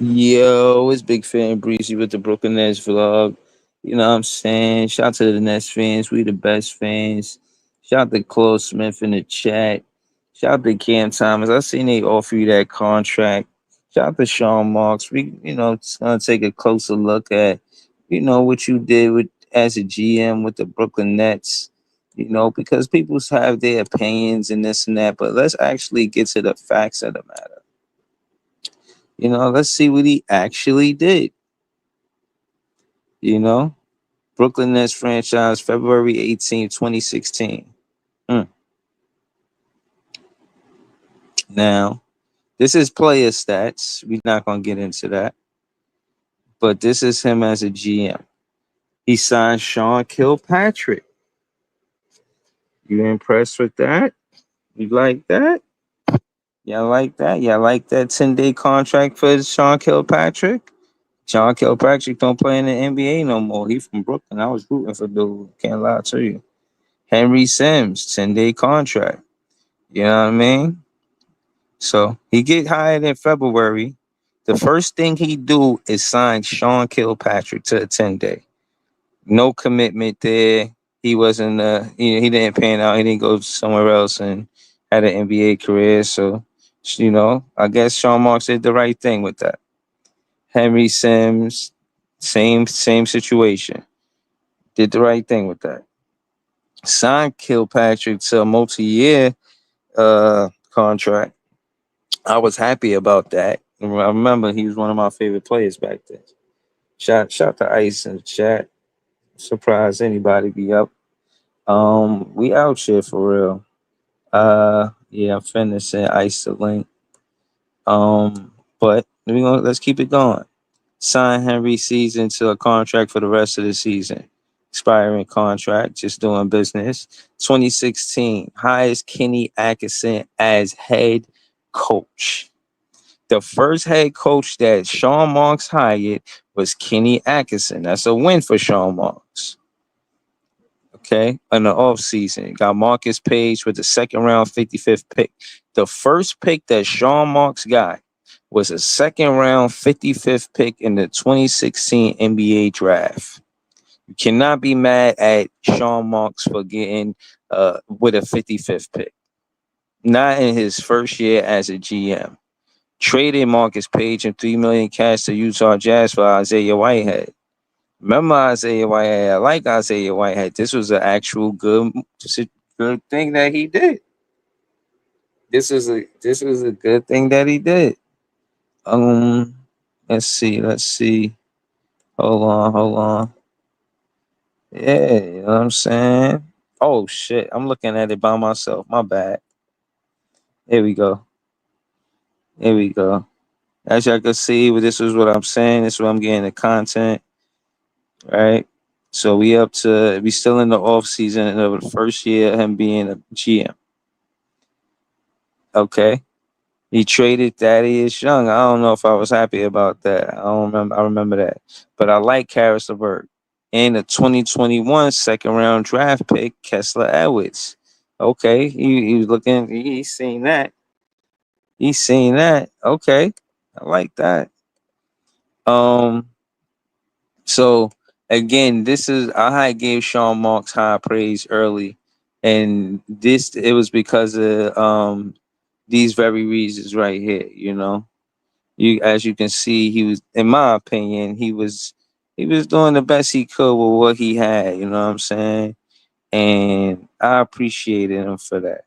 Yo, it's Big Fan Breezy with the Brooklyn Nets vlog. You know what I'm saying? Shout out to the Nets fans. We the best fans. Shout out to Claude Smith in the chat. Shout out to Cam Thomas. I seen they offer you that contract. Shout out to Sean Marks. It's gonna take a closer look at, what you did with as a GM with the Brooklyn Nets. Because people have their opinions and this and that, but let's actually get to the facts of the matter. Let's see what he actually did. You know, Brooklyn Nets franchise, February 18th, 2016. Mm. Now, this is player stats. We're not going to get into that. But this is him as a GM. He signed Sean Kilpatrick. You impressed with that? You like that? Y'all like that? Y'all like that 10-day contract for Sean Kilpatrick? Sean Kilpatrick don't play in the NBA no more. He from Brooklyn. I was rooting for dude. Can't lie to you. Henry Sims, 10-day contract. You know what I mean? So he get hired in February. The first thing he do is sign Sean Kilpatrick to a 10-day. No commitment there. He wasn't he didn't pan out. He didn't go somewhere else and had an NBA career. So, I guess Sean Marks did the right thing with that. Henry Sims, same situation. Did the right thing with that. Signed Kilpatrick to a multi-year contract. I was happy about that. I remember he was one of my favorite players back then. Shout to Ice in the chat. Surprised anybody be up. We out here for real. Yeah, I'm finna Ice the link. But let's keep it going. Sign Henry season to a contract for the rest of the season. Expiring contract, just doing business. 2016 hires Kenny Atkinson as head coach. The first head coach that Sean Marks hired was Kenny Atkinson. That's a win for Sean Marks. Okay, in the offseason, got Marcus Page with the second round 55th pick. The first pick that Sean Marks got was a second round 55th pick in the 2016 NBA draft. You cannot be mad at Sean Marks for getting with a 55th pick. Not in his first year as a GM. Traded Marcus Page and $3 million cash to Utah Jazz for Isaiah Whitehead. Remember Isaiah Whitehead? I like Isaiah Whitehead. This was an actual good thing that he did. This was a good thing that he did. Let's see. Hold on. Yeah, you know what I'm saying? Oh shit, I'm looking at it by myself. My bad. Here we go. Here we go. As y'all can see, this is what I'm saying. This is what I'm getting the content. Right. So we still in the off season of the first year of him being a GM. Okay. He traded Thaddeus Young. I don't know if I was happy about that. I don't remember. I remember that. But I like Karis LeVert. And the 2021 second round draft pick, Kessler Edwards. Okay. He was looking, he's seen that. He's seen that. Okay. I like that. Um, so again, I gave Sean Marks high praise early. And it was because of these very reasons right here, as you can see, he was, in my opinion, he was doing the best he could with what he had, you know what I'm saying? And I appreciated him for that.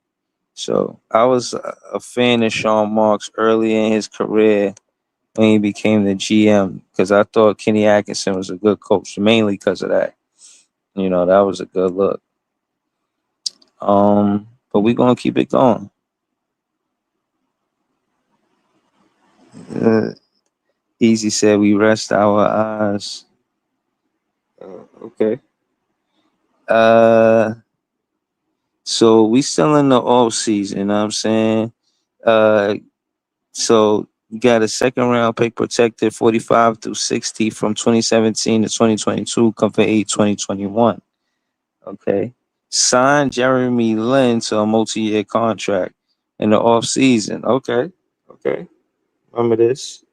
So I was a fan of Sean Marks early in his career when he became the GM because I thought Kenny Atkinson was a good coach, mainly because of that. That was a good look. But we're gonna keep it going. Uh, Easy said we rest our eyes. Okay. Uh, so we still in the off season, you know what I'm saying? Uh, so you got a second round pick protected 45 through 60 from 2017 to 2022, come for 2021. Okay. Signed Jeremy Lin to a multi-year contract in the off season. Okay. Okay. Remember this.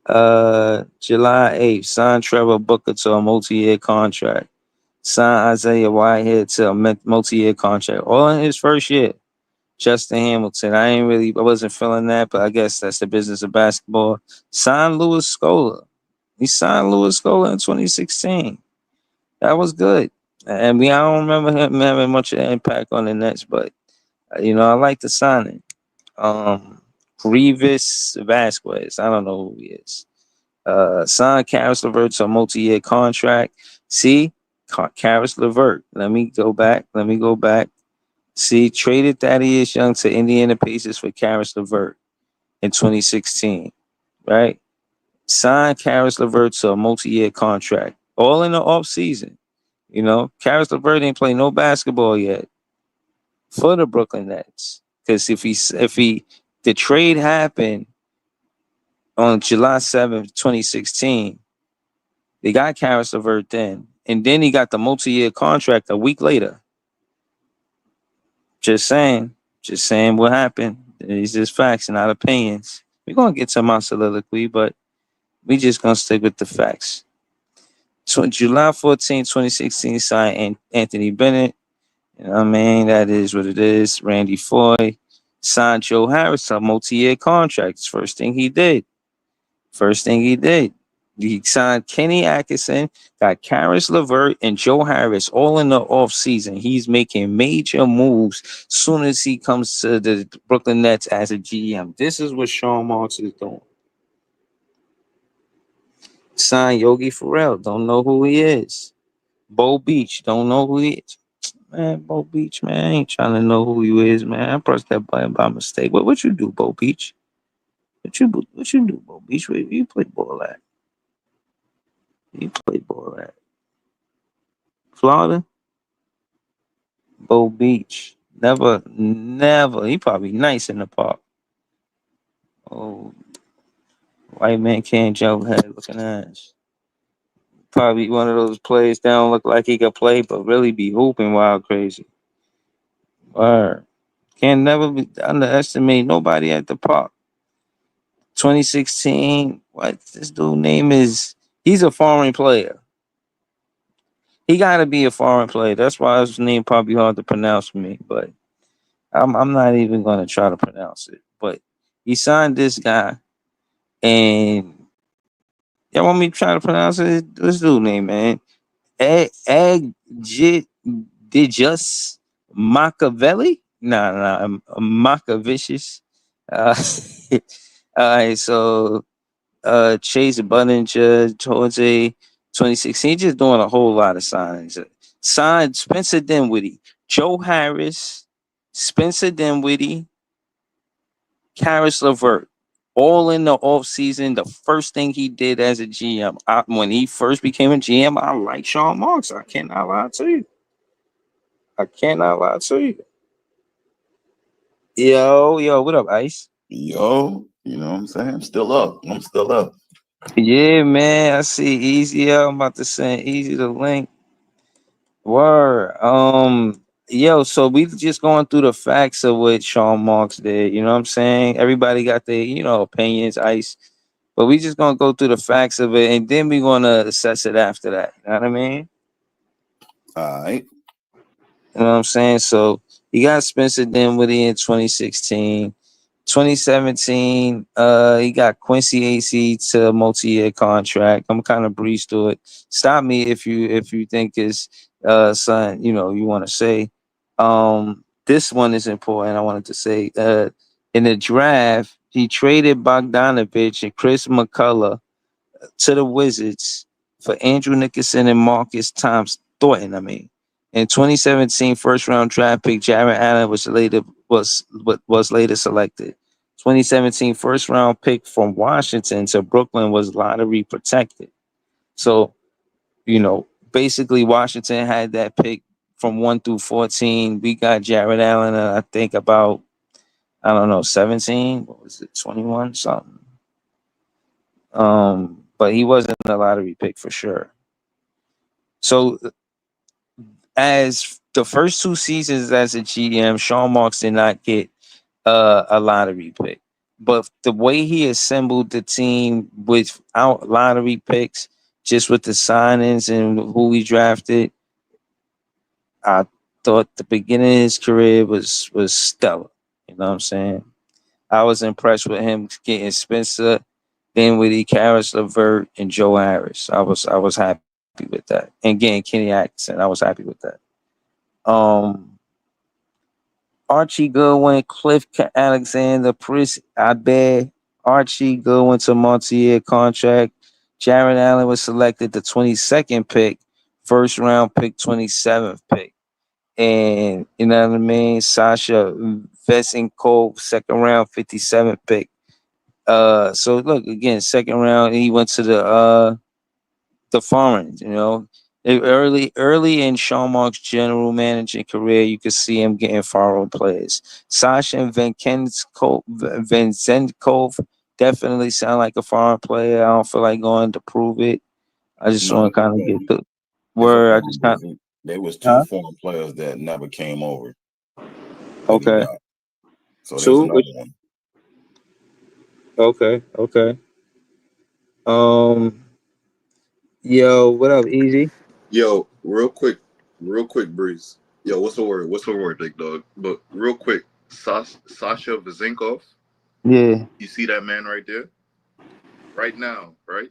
July 8th, signed Trevor Booker to a multi-year contract. Signed Isaiah Whitehead to a multi-year contract. All in his first year. Justin Hamilton. I wasn't feeling that, but I guess that's the business of basketball. Signed Louis Scola. He signed Louis Scola in 2016. That was good. And I don't remember him having much of an impact on the Nets, but I like the signing. Grievous Vasquez. I don't know who he is. Signed Karis LeVert to a multi-year contract. See, Karis LeVert. Let me go back. See, traded Thaddeus Young to Indiana Pacers for Karis LeVert in 2016. Right? Signed Karis LeVert to a multi-year contract. All in the off season. Karis LeVert ain't played no basketball yet for the Brooklyn Nets. Because the trade happened on July 7th, 2016, they got Karis LeVert then. And then he got the multi-year contract a week later. Just saying what happened. These just facts, not opinions. We're going to get to my soliloquy, but we just going to stick with the facts. July 14, 2016, signed Anthony Bennett. You know what I mean? That is what it is. Randy Foye signed Joe Harris a multi-year contract. It's first thing he did. He signed Kenny Atkinson, got Karis LeVert and Joe Harris all in the offseason. He's making major moves soon as he comes to the Brooklyn Nets as a GM. This is what Sean Marks is doing. Signed Yogi Ferrell. Don't know who he is. Bo Beach. Don't know who he is. Man, Bo Beach, man, I ain't trying to know who you is, man. I pressed that button by mistake. What you do, Bo Beach? What you do, Bo Beach? Where you play ball at? You play ball at Florida? Bo Beach. Never. He probably nice in the park. Oh, white man can't jump head looking ass. Probably one of those players that don't look like he could play, but really be hooping wild crazy. Word. Can never be underestimate nobody at the park. 2016. What this dude name is? He's a foreign player. He got to be a foreign player. That's why his name probably hard to pronounce for me. But I'm not even gonna try to pronounce it. But he signed this guy, and y'all want me to try to pronounce it? What's dude name, man? Dijus Machiavelli? Nah, Machiavicious. Uh, all right, so Chase Budinger towards a 2016, just doing a whole lot of signings. Signed Spencer Dinwiddie, Joe Harris, Spencer Dinwiddie, Karis LeVert, all in the offseason. The first thing he did as a GM, when he first became a GM, I like Sean Marks. I cannot lie to you. Yo, what up, Ice? Yo, you know what I'm saying? I'm still up. Yeah, man. I see Easy. I'm about to send Easy the link. Word. Yo, so we just going through the facts of what Sean Marks did. You know what I'm saying? Everybody got their, opinions, Ice. But we just gonna go through the facts of it, and then we gonna assess it after that. You know what I mean? All right. You know what I'm saying? So he got Spencer Dinwiddie in 2016. 2017, he got Quincy AC to a multi-year contract. I'm kind of breeze through it. Stop me if you think it's something you want to say. This one is important. I wanted to say in the draft, he traded Bogdanovich and Chris McCullough to the Wizards for Andrew Nicholson and Marcus Thomas Thornton. In 2017, first round draft pick Jarrett Allen was later selected. 2017 first round pick from Washington to Brooklyn was lottery protected. So, basically Washington had that pick from 1 through 14. We got Jarrett Allen, I think about, I don't know, 17. What was it, 21 something? But he wasn't a lottery pick for sure. So as the first two seasons as a GM, Sean Marks did not get a lottery pick. But the way he assembled the team without lottery picks, just with the signings and who he drafted, I thought the beginning of his career was stellar. You know what I'm saying? I was impressed with him getting Spencer, then with Karis LeVert and Joe Harris. I was happy with that. And getting Kenny Atkinson, I was happy with that. Um Archie Goodwin, Alexander, Prince Abed, Archie Goodwin to multi-year contract. Jared Allen was selected the 22nd pick, first round pick, 27th pick. And you know what I mean? Sasha Vesenkov, second round, 57th pick. So look again, second round, he went to the foreign, you know. Early in Sean Mark's general managing career, you could see him getting foreign players. Sasha and Venzenkov definitely sound like a foreign player. I don't feel like going to prove it. I just No, want to kind of get the he's a word. I foreign, just kind but there was two huh? foreign players that never came over that he Okay. got. So there's Two? another one. Okay. Okay. Um. Yo, what up, Easy? Yo, real quick, Breeze. Yo, what's the word? What's the word, big dog? But real quick, Sasha Vazenkov. Yeah. You see that man right there? Right now, right?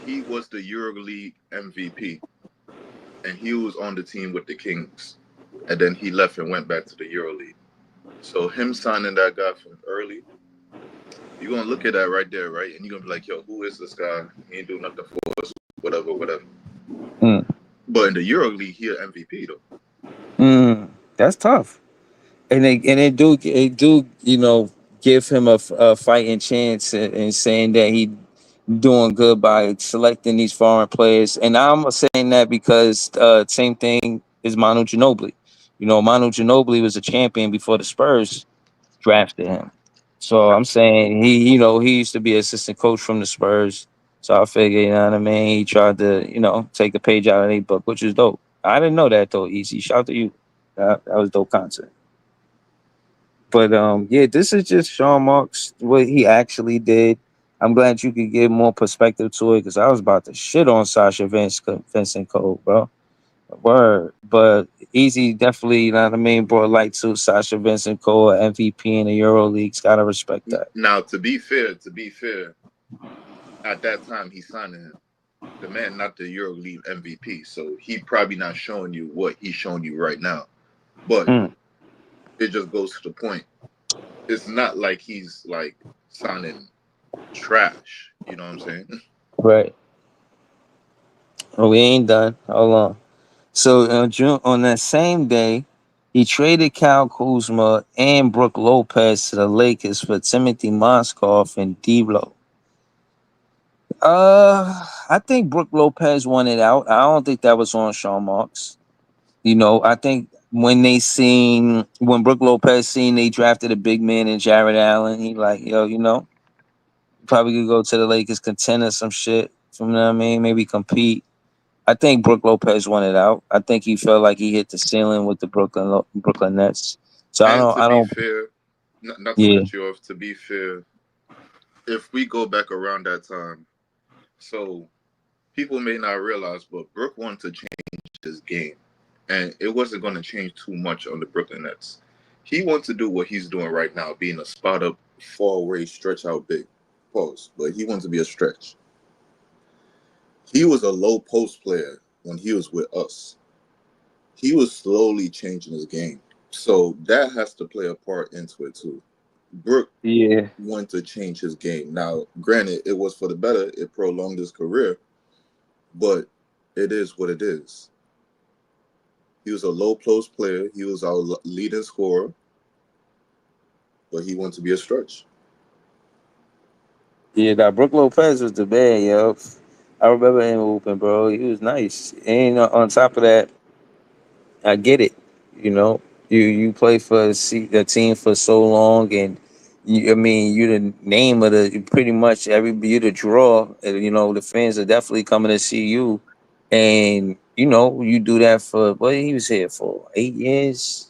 He was the EuroLeague MVP, and he was on the team with the Kings, and then he left and went back to the EuroLeague. So him signing that guy from early, you're gonna look at that right there, right? And you're gonna be like, yo, who is this guy? He ain't do nothing for us, whatever, whatever. Mm. But in the EuroLeague, he an MVP though. Mm. That's tough. And they do give him a fighting chance in saying that he doing good by selecting these foreign players. And I'm saying that because same thing is Manu Ginobili. You know, Manu Ginobili was a champion before the Spurs drafted him. So I'm saying he used to be assistant coach from the Spurs. So I figure, you know what I mean, he tried to, take a page out of their book, which is dope. I didn't know that though, Easy. Shout out to you. That was dope content. But yeah, this is just Sean Marks what he actually did. I'm glad you could give more perspective to it because I was about to shit on Vincent Cole, bro. Word, but Easy definitely, you know what I mean, brought light to Sasha Vincent Cole, MVP in the Euro Leagues. Gotta respect that. Now, to be fair, at that time he signed him. The man not the EuroLeague MVP, so he probably not showing you what he's showing you right now. But Mm, it just goes to the point. It's not like he's like signing trash. You know what I'm saying? right. Oh, we ain't done. Hold on. So on that same day, he traded Kyle Kuzma and Brooke Lopez to the Lakers for Timothy Moskoff and D'Lo. I think Brooke Lopez won it out. I don't think that was on Sean Marks. I think when Brooke Lopez seen they drafted a big man in Jared Allen, he like, yo, probably could go to the Lakers contend or some shit. You know what I mean? Maybe compete. I think Brooke Lopez won it out. I think he felt like he hit the ceiling with the Brooklyn Nets. So I And don't to I be don't fair, not to yeah. cut you off. To be fair, if we go back around that time, so people may not realize, but Brooke wanted to change his game, and it wasn't going to change too much on the Brooklyn Nets. He wants to do what he's doing right now, being a spot up, far away, stretch out big. Pause. But he wants to be a stretch. He was a low post player when he was with us. He was slowly changing his game. So that has to play a part into it too. Brooke Yeah. wanted to change his game. Now, granted, it was for the better. It prolonged his career, but it is what it is. He was a low post player. He was our leading scorer, but he wanted to be a stretch. Yeah, that Brooke Lopez was the man, yo. I remember him hooping, bro. He was nice. And on top of that, I get it. You know, you play for the team for so long, and I mean, you the name of the pretty much you the draw. And, the fans are definitely coming to see you, and you do that for what he was here for 8 years.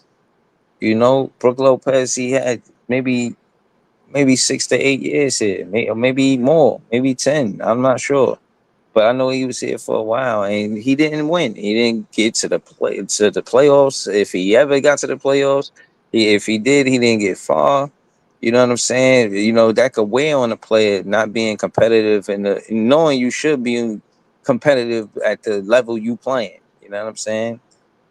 Brooke Lopez, he had maybe maybe 6 to 8 years here, or maybe more, maybe 10. I'm not sure. But I know he was here for a while, and he didn't win. He didn't get to the playoffs. If he ever got to the playoffs, if he did, he didn't get far. You know what I'm saying? You know that could weigh on a player not being competitive and knowing you should be competitive at the level you playing. You know what I'm saying?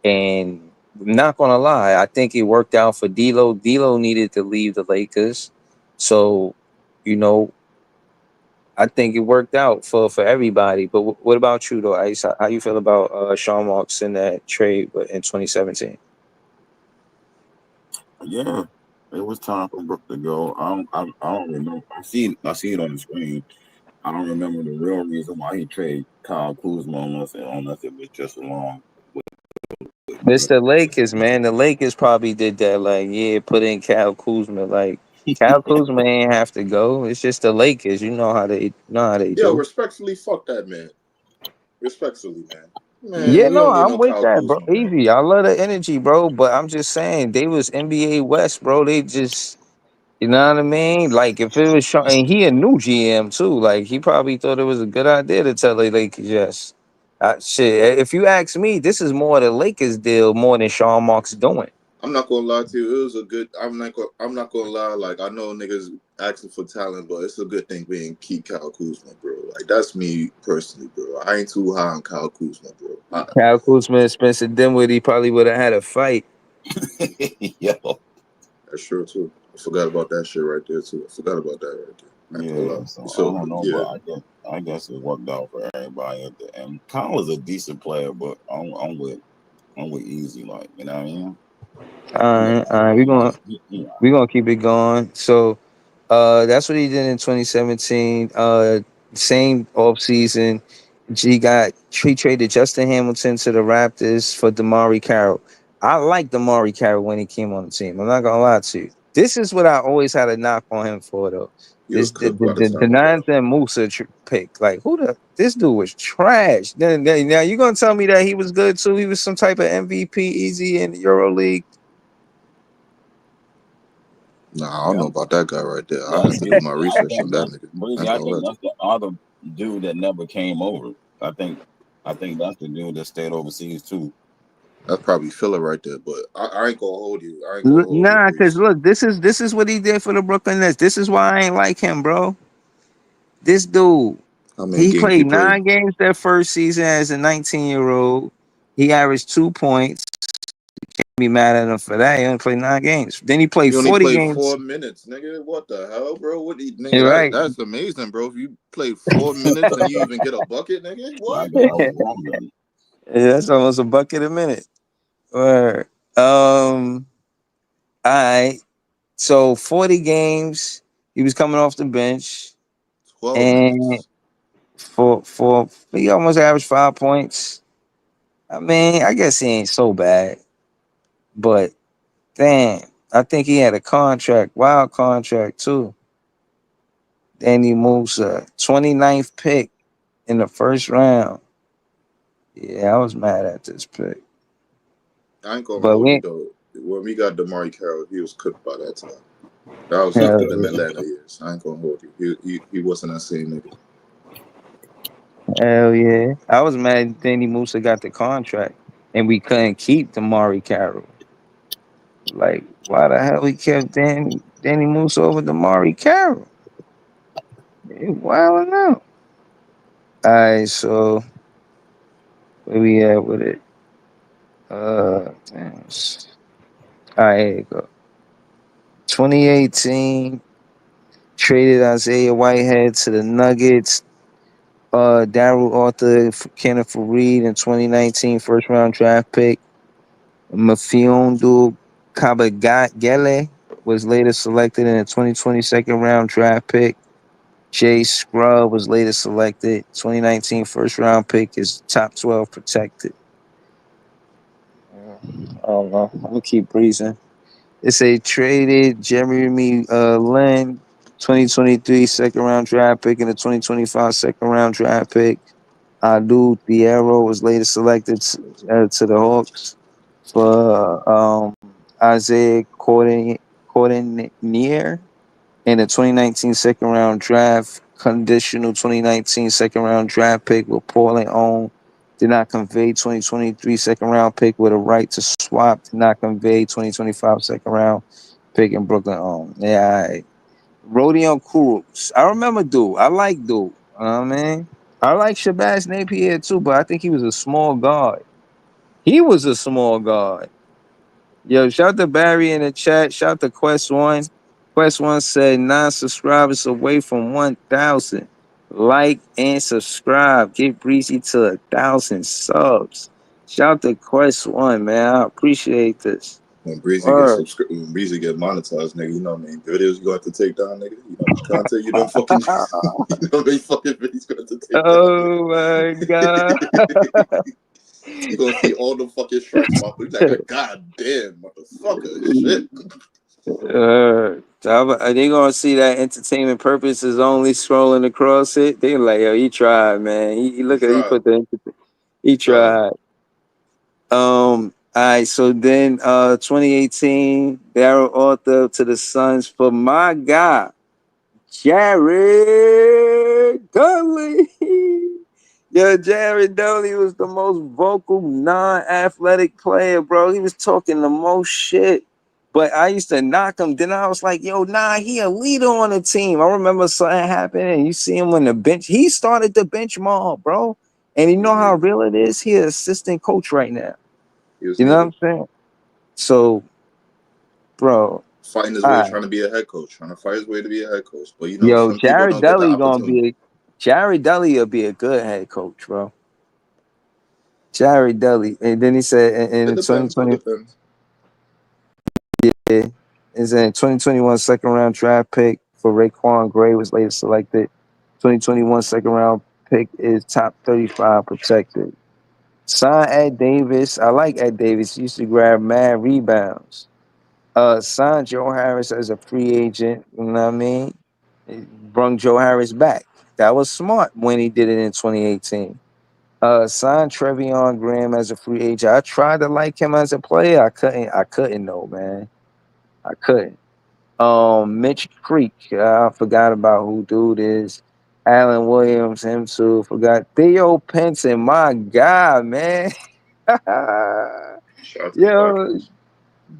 And I'm not gonna lie, I think it worked out for D'Lo. D'Lo needed to leave the Lakers, so you know I think it worked out for everybody. But what about you though, Ice? How you feel about Sean Marks in that trade in 2017? Yeah, it was time for Brook to go. I don't remember. I see it on the screen. I don't remember the real reason why he traded Kyle Kuzma unless it was just along It's with the Lakers, man. The Lakers probably did that. Like, yeah, put in Cal Kuzma. Like, Cal Kuzma ain't have to go. It's just the Lakers. You know how they Yo, do. respectfully, fuck that man. Respectfully, man. Yeah, Man, we no, don't need I'm no with Kyle that, bro. Kuzma, man. Easy. I love the energy, bro. But I'm just saying, they was NBA West, bro. They just, you know what I mean? Like, if it was Sean, and he a new GM too. Like, he probably thought it was a good idea to tell the Lakers yes. Shit, if you ask me, this is more the Lakers deal more than Sean Marks doing. I'm not gonna lie to you. It was a good. I'm not gonna lie. Like I know niggas asking for talent, but it's a good thing being keep Kyle Kuzma, bro. Like that's me personally, bro. I ain't too high on Kyle Kuzma, bro. Kyle Kuzma and Spencer Dinwiddie probably would have had a fight. Yo. That's true too. I forgot about that shit right there too. I forgot about that right there. I ain't gonna Yeah, lie. so I So don't know, yeah, but I guess it worked out for everybody at the end. Kyle is a decent player, but I'm with Easy, like you know what I mean. All right, we're gonna Yeah. we're gonna keep it going. So that's what he did in 2017. Same off season. He traded Justin Hamilton to the Raptors for Damari Carroll. I like Damari Carroll when he came on the team. I'm not gonna lie to you. This is what I always had a knock on him for though. he was The cooked by the the time he Nines got. and Musa pick. Like this dude was trash. Then now you gonna tell me that he was good too? He was some type of MVP easy in the EuroLeague. Nah, I don't Yeah, know about that guy right there. I that's have to do Breezy. my I research on think that that's nigga. I Breezy. ain't I gonna think lie to that's the other dude that never came over. I think that's the dude that stayed overseas too. you. That's probably filler right there, but I ain't gonna hold you. I ain't gonna hold you, Nah, cause Breeze. look, this is what he did for the Brooklyn Nets. This is why I ain't like him, bro. This dude, How many he games he played played? 9 games that first season as a 19-year-old. He averaged 2 points. Can't be mad at him for that. He only played 9 games. Then he played He only 40 played games. 4 minutes, nigga. What the hell, bro? Nigga? You're right. That's amazing, bro. If you played 4 minutes and you even get a bucket, nigga, I what? got was wrong then. Yeah, that's almost a bucket a minute. Word. All right. So 40 games. He was coming off the bench, 12 and minutes. for he almost averaged 5 points. I mean, I guess he ain't so bad, but damn, I think he had a contract, wild contract too. Danny Musa, 29th pick in the first round. Yeah, I was mad at this pick. I ain't gonna But hold you we though. When we got Damari Carroll, he was cooked by that time. That was hell, after them Atlanta years. I ain't gonna hold you. He wasn't that same nigga. hell yeah. I was mad Danny Musa got the contract and we couldn't keep Damari Carroll. Like, why the hell we kept Danny Musa over Damari Carroll? Wilding out. Alright, so where we at with it? Damn. Alright, here you go. 2018, traded Isaiah Whitehead to the Nuggets. Daryl Arthur, Kenneth Reed in 2019 first round draft pick. Mafiondu Kabagele was later selected in a 2020 second round draft pick. Jay Scrub was later selected. 2019 first round pick is top 12 protected. I don't know. I'm gonna keep breezing. They say traded Jeremy Lin, 2023 second round draft pick and a 2025 second round draft pick. Adu Thiero was later selected to the Hawks for Isaiah Cordinier. and a 2019 second round draft, conditional 2019 second round draft pick with Portland owned. Did not convey 2023 second round pick with a right to swap. Did not convey 2025 second round pick in Brooklyn owned. Yeah, all right. Rodion Kurucs. I remember dude. I like dude. You know what I mean? I like Shabazz Napier too, but I think he was a small guard. He was a small guard. Yo, shout to Barry in the chat. Shout to Quest One. Quest One said 9 subscribers away from 1,000. Like and subscribe. Get Breezy to 1,000 subs. Shout to Quest One, man. I appreciate this. When Breezy Word. when Breezy get monetized, nigga, you know what I mean? Videos you got to take down, nigga. You know the content you don't fucking you know they fucking videos got to take Oh my god. down. You gonna see all the fucking strikes pop. You like, god damn, motherfucker, shit. They gonna see that entertainment purposes only scrolling across it. They like, yo, he tried, man. He look at he put the he tried. All right, so then 2018, Daryl Arthur to the Suns for my guy, Jared Dudley. Yo, Jared Dudley was the most vocal, non-athletic player, bro. He was talking the most shit. But I used to knock him. Then I was like, yo, nah, he a leader on the team. I remember something happened, and you see him on the bench. He started the bench mob, bro. And you know how real it is? He an assistant coach right now. You know what I'm saying? So, bro. Fighting his way, trying to be a head coach. Trying to fight his way to be a head coach. But, you know, yo, some people don't get the opportunity. Jared Dudley will be a good head coach, bro. Jared Dudley. And then he said in 2020. Yeah, is in 2021 second round draft pick for Raekwon Gray was later selected. 2021 second round pick is top 35 protected. Sign Ed Davis. I like Ed Davis. He used to grab mad rebounds. Signed Joe Harris as a free agent. You know what I mean? Brung Joe Harris back. That was smart when he did it in 2018. Signed Trevion Graham as a free agent. I tried to like him as a player. I couldn't know, man. I couldn't. Mitch Creek. I forgot about who dude is. Alan Williams, him too. Forgot Theo Pinson. My God, man.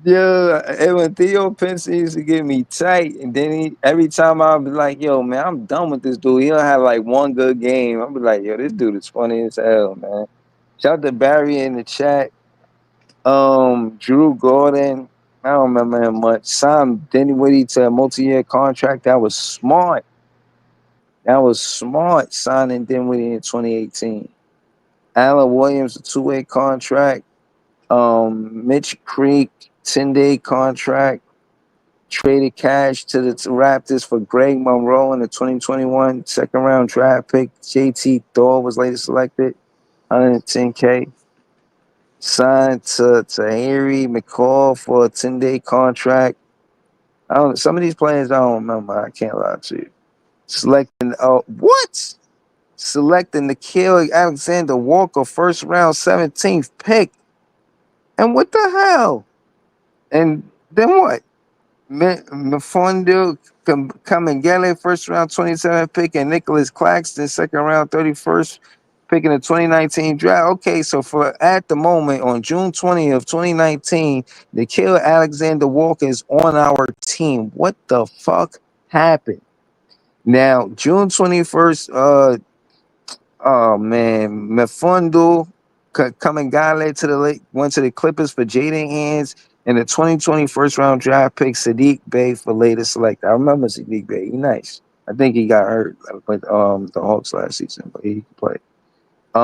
Yo, and when Theo Pinson used to get me tight, and then every time I'd be like, yo, man, I'm done with this dude. He'll have like one good game. I'll be like, yo, this dude is funny as hell, man. Shout out to Barry in the chat. Drew Gordon. I don't remember him much. Signed Dinwiddie to a multi-year contract. That was smart. Signing Dinwiddie in 2018. Alan Williams, a 2-way contract. Mitch Creek, 10-day contract. Traded cash to the Raptors for Greg Monroe in the 2021 second round draft pick. JT Thor was later selected. 110K. Signed to Harry McCall for a 10-day contract. Some of these players I don't remember. I can't lie to you. Selecting Nickeil Alexander Walker, first round 17th pick. And what the hell? And then what? Mfiondu Kamengele, first round 27th pick, and Nicholas Claxton, second round 31st pick in the 2019 draft. Okay, so for at the moment on June 20th of 2019, Nickeil Alexander Walker is on our team. What the fuck happened? Now, June 21st, oh man, Mfiondu Kamengele went to the Clippers for Jaden Hands. And the 2020 first round draft pick, Sadiq Bey for later select. I remember Sadiq Bey. He's nice. I think he got hurt with the Hawks last season, but he played. He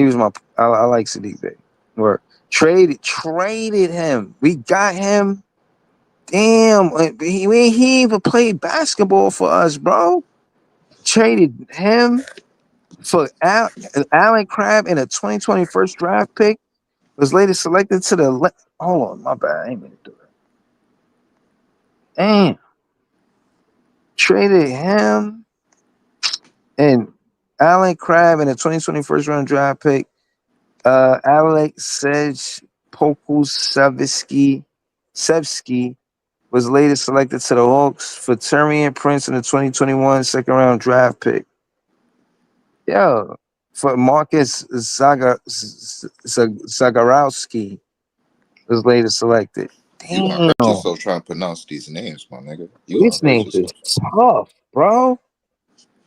was I like Sadiq Bey. Or traded him. We got him. Damn, he even played basketball for us, bro. Traded him for Allen Crabbe in a 2020 first draft pick. Was later selected to the hold on, my bad. I ain't mean to do that. Damn. Traded him and Allen Crabbe in the 2020 first round draft pick. Alex Pokusevsky was later selected to the Hawks for Turian Prince in the 2021 second round draft pick. Yeah, for Marcus Zagorowski was later selected. You gonna Damn, hurt yourself trying to pronounce these names, my nigga. You gonna these hurt names is yourself. tough, bro.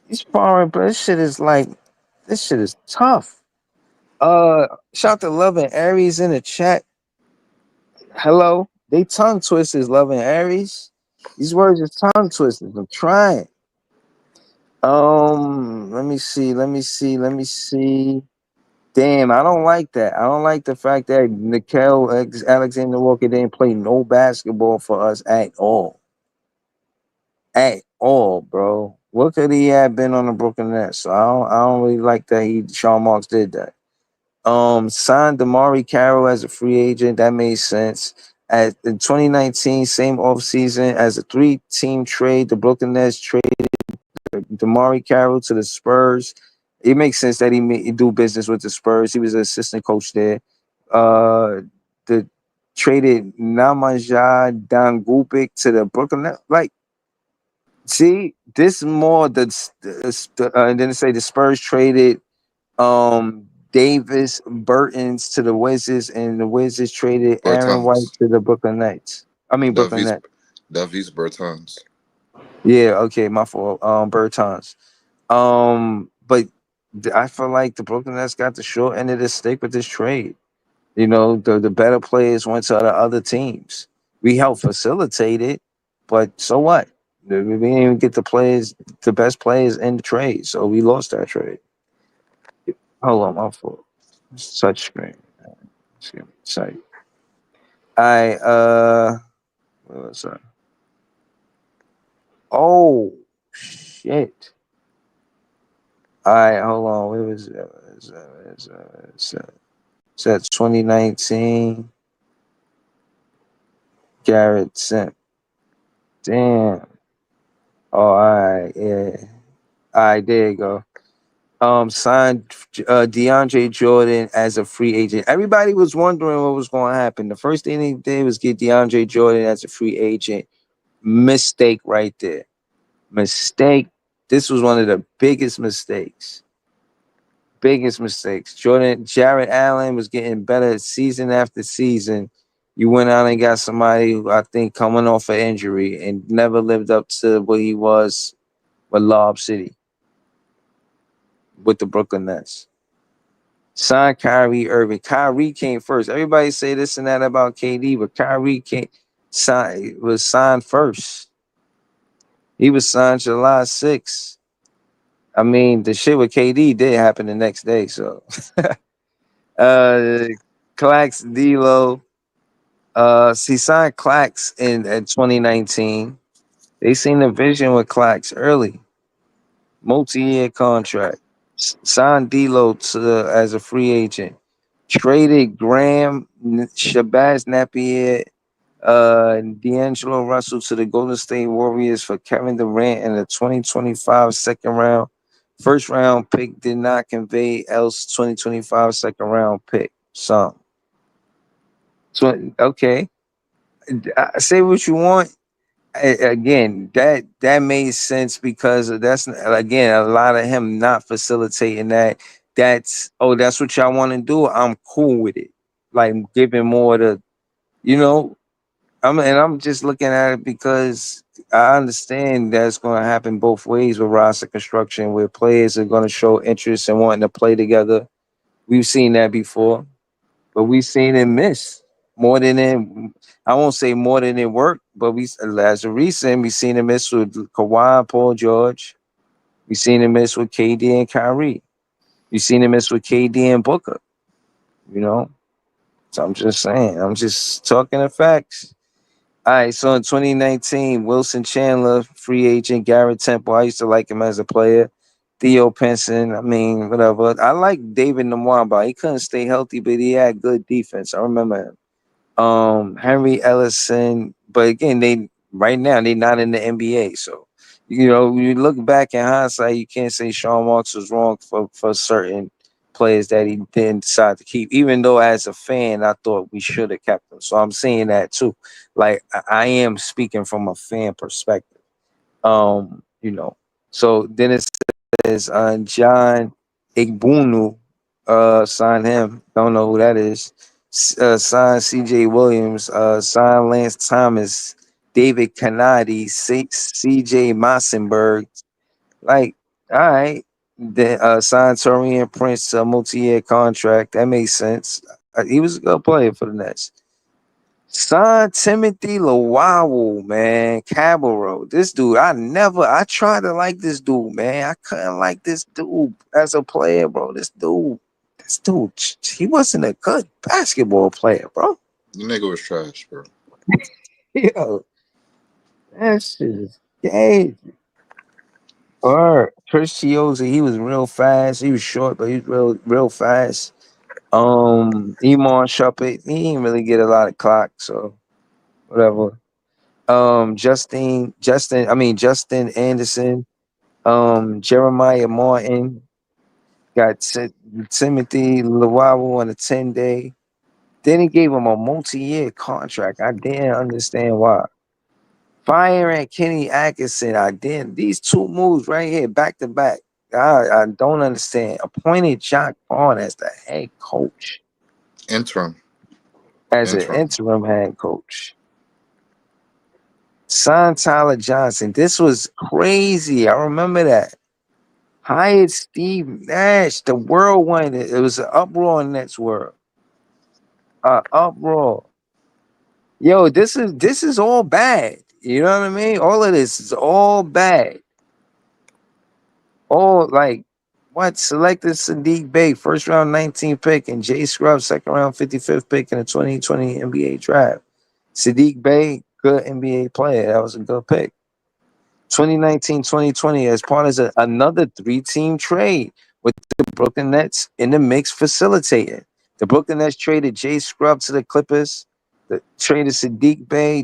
These foreign, but this shit is tough. Shout to Love and Aries in the chat. Hello, they tongue twisters. Love and Aries. These words are tongue twisters. I'm trying. Let me see. Damn, I don't like that. I don't like the fact that Nickel Alexander Walker didn't play no basketball for us at all. At all, bro. What could he have been on the Brooklyn Nets? So I don't really like that Sean Marks did that. Signed Damari Carroll as a free agent. That made sense. In 2019, same offseason, as a 3-team trade, the Brooklyn Nets traded Damari Carroll to the Spurs. It makes sense that he do business with the Spurs. He was an assistant coach there. The traded Nemanja Dangubic to the Brooklyn Nets. Like, see, this more and then say the Spurs traded Davis Burtons to the Wizards, and the Wizards traded Aaron White Bertans. to the Brooklyn Nets. I mean Brooklyn Davis Nets. Davis Bertans. Yeah, okay, my fault. Bertans. But I feel like the Brooklyn Nets got the short end of the stick with this trade. You know, the better players went to the other teams. We helped facilitate it, but so what? We didn't even get the best players in the trade, so we lost that trade. Hold on, my fault. Touch screen. Sorry. What was that? Oh shit. All right, hold on. Where was it? It's at 2019. Garrett Simp. Damn. Oh, all right, yeah. All right, there you go. Signed DeAndre Jordan as a free agent. Everybody was wondering what was going to happen. The first thing they did was get DeAndre Jordan as a free agent. Mistake right there. Mistake. This was one of the biggest mistakes. Jared Allen was getting better season after season. You went out and got somebody who I think coming off an injury and never lived up to what he was with Lob City, with the Brooklyn Nets. Signed Kyrie Irving. Kyrie came first. Everybody say this and that about KD, but Kyrie was signed first. He was signed July 6th. I mean, the shit with KD did happen the next day, so Clax D'Lo. He signed Clax in 2019. They seen the vision with Clax early. Multi-year contract. Signed D'Lo as a free agent. Traded Graham, Shabazz Napier, D'Angelo Russell to the Golden State Warriors for Kevin Durant in the 2025 second round. First round pick did not convey else 2025 second round pick. So okay. Say what you want. Again, that made sense because that's again a lot of him not facilitating that. That's what y'all want to do. I'm cool with it. Like giving more to, you know, I'm just looking at it because I understand that's going to happen both ways with roster construction, where players are going to show interest and wanting to play together. We've seen that before, but we've seen it miss more than it. I won't say more than it worked, but as a recent, we've seen it miss with Kawhi, Paul George. We've seen it miss with KD and Kyrie. We've seen it miss with KD and Booker. You know, so I'm just saying. I'm just talking the facts. All right, so in 2019, Wilson Chandler, free agent. Garrett Temple, I used to like him as a player. Theo Pinson, I mean, whatever. I like David Nwaba. He couldn't stay healthy, but he had good defense. I remember him. Henry Ellison, but again, right now they're not in the NBA. So, you know, you look back in hindsight, you can't say Sean Marks was wrong for certain players that he didn't decide to keep, even though as a fan, I thought we should have kept them. So I'm saying that too. Like I am speaking from a fan perspective. You know. So then it says John Igbunu signed him. Don't know who that is. Signed C.J. Williams. Signed Lance Thomas, David Kanadi, C.J. Massenberg. Like, all right. Then signed Torian Prince a multi-year contract. That makes sense. He was a good player for the Nets. Signed Timothy Luwawu, man. Cabarro. This dude, I tried to like this dude, man. I couldn't like this dude as a player, bro. This dude, he wasn't a good basketball player, bro. The nigga was trash, bro. Yo, that shit is gay. Or Chris Chioza, he was real fast. He was short, but he was real fast. Iman Shumpert, he didn't really get a lot of clock, so whatever. Justin Anderson, Jeremiah Martin, got Timothy Luwawu on a 10-day. Then he gave him a multi-year contract. I didn't understand why. Fire and Kenny Atkinson, I didn't. These two moves right here, back to back. I don't understand. Appointed Jacque Vaughn as the head coach. Interim. As an interim head coach. Signed Tyler Johnson. This was crazy. I remember that. Hired Steve Nash. The whirlwind. It was an uproar in Nets world. Uproar. Yo, this is all bad. You know what I mean? All of this is all bad. All like what? Selected Saddiq Bey, first round 19th pick, and Jay Scrubb, second round 55th pick in the 2020 NBA draft. Saddiq Bey, good NBA player. That was a good pick. 2019-2020 as part of another 3-team trade with the Brooklyn Nets in the mix facilitating. The Brooklyn Nets traded Jay Scrubb to the Clippers. Traded Saddiq Bey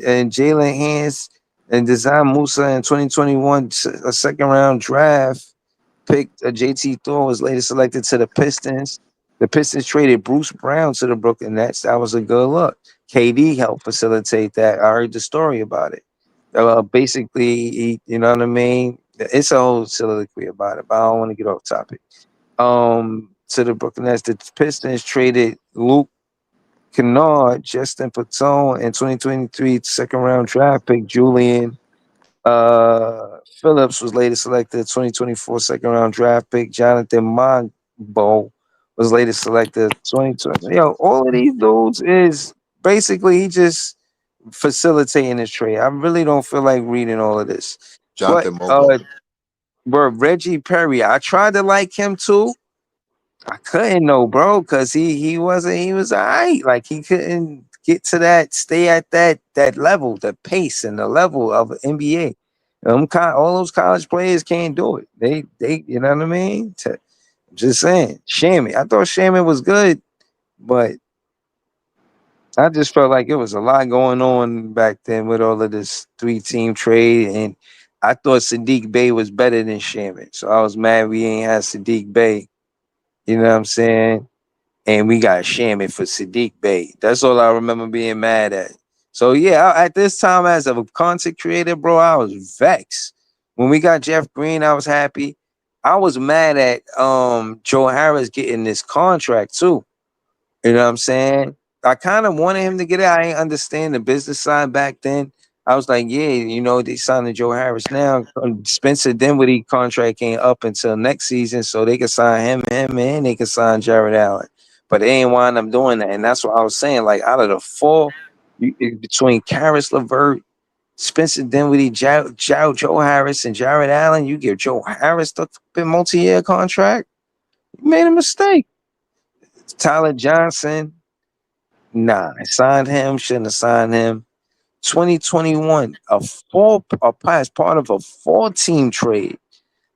and Jalen Hans and Design Musa in 2021, a second round draft pick. JT Thor was later selected to the Pistons. The Pistons traded Bruce Brown to the Brooklyn Nets. That was a good look. KD helped facilitate that. I heard the story about it. Basically, you know what I mean? It's a whole soliloquy about it, but I don't want to get off topic. To the Brooklyn Nets, the Pistons traded Luke Kennard, Justin Patton, and 2023 second round draft pick Julian Phillips was later selected 2024 second round draft pick. Jonathan Mogbo was later selected 2020. Yo, all of these dudes is basically he just facilitating this trade. I really don't feel like reading all of this. Jonathan Mogbo. Reggie Perry, I tried to like him too. I couldn't know, bro, because he was all right. Like he couldn't get to stay at that level, the pace and the level of NBA. All those college players can't do it. They you know what I mean? Just saying. Shammy. I thought Shammy was good, but I just felt like it was a lot going on back then with all of this 3-team trade, and I thought Saddiq Bey was better than Shammy. So I was mad we ain't had Saddiq Bey. You know what I'm saying? And we got Shammy for Saddiq Bey. That's all I remember being mad at. So yeah, at this time as a content creator, bro, I was vexed. When we got Jeff Green, I was happy. I was mad at Joe Harris getting this contract too. You know what I'm saying? I kind of wanted him to get it. I ain't understand the business side back then. I was like, yeah, you know, they signed to Joe Harris now. Spencer Dinwiddie contract ain't up until next season, so they can sign him, and they can sign Jared Allen. But they ain't wind up doing that. And that's what I was saying. Like, out of the four, between Caris LeVert, Spencer Dinwiddie, Joe Harris, and Jared Allen, you give Joe Harris the multi-year contract? You made a mistake. Tyler Johnson, nah, I signed him, shouldn't have signed him. 2021, as part of a 4-team trade.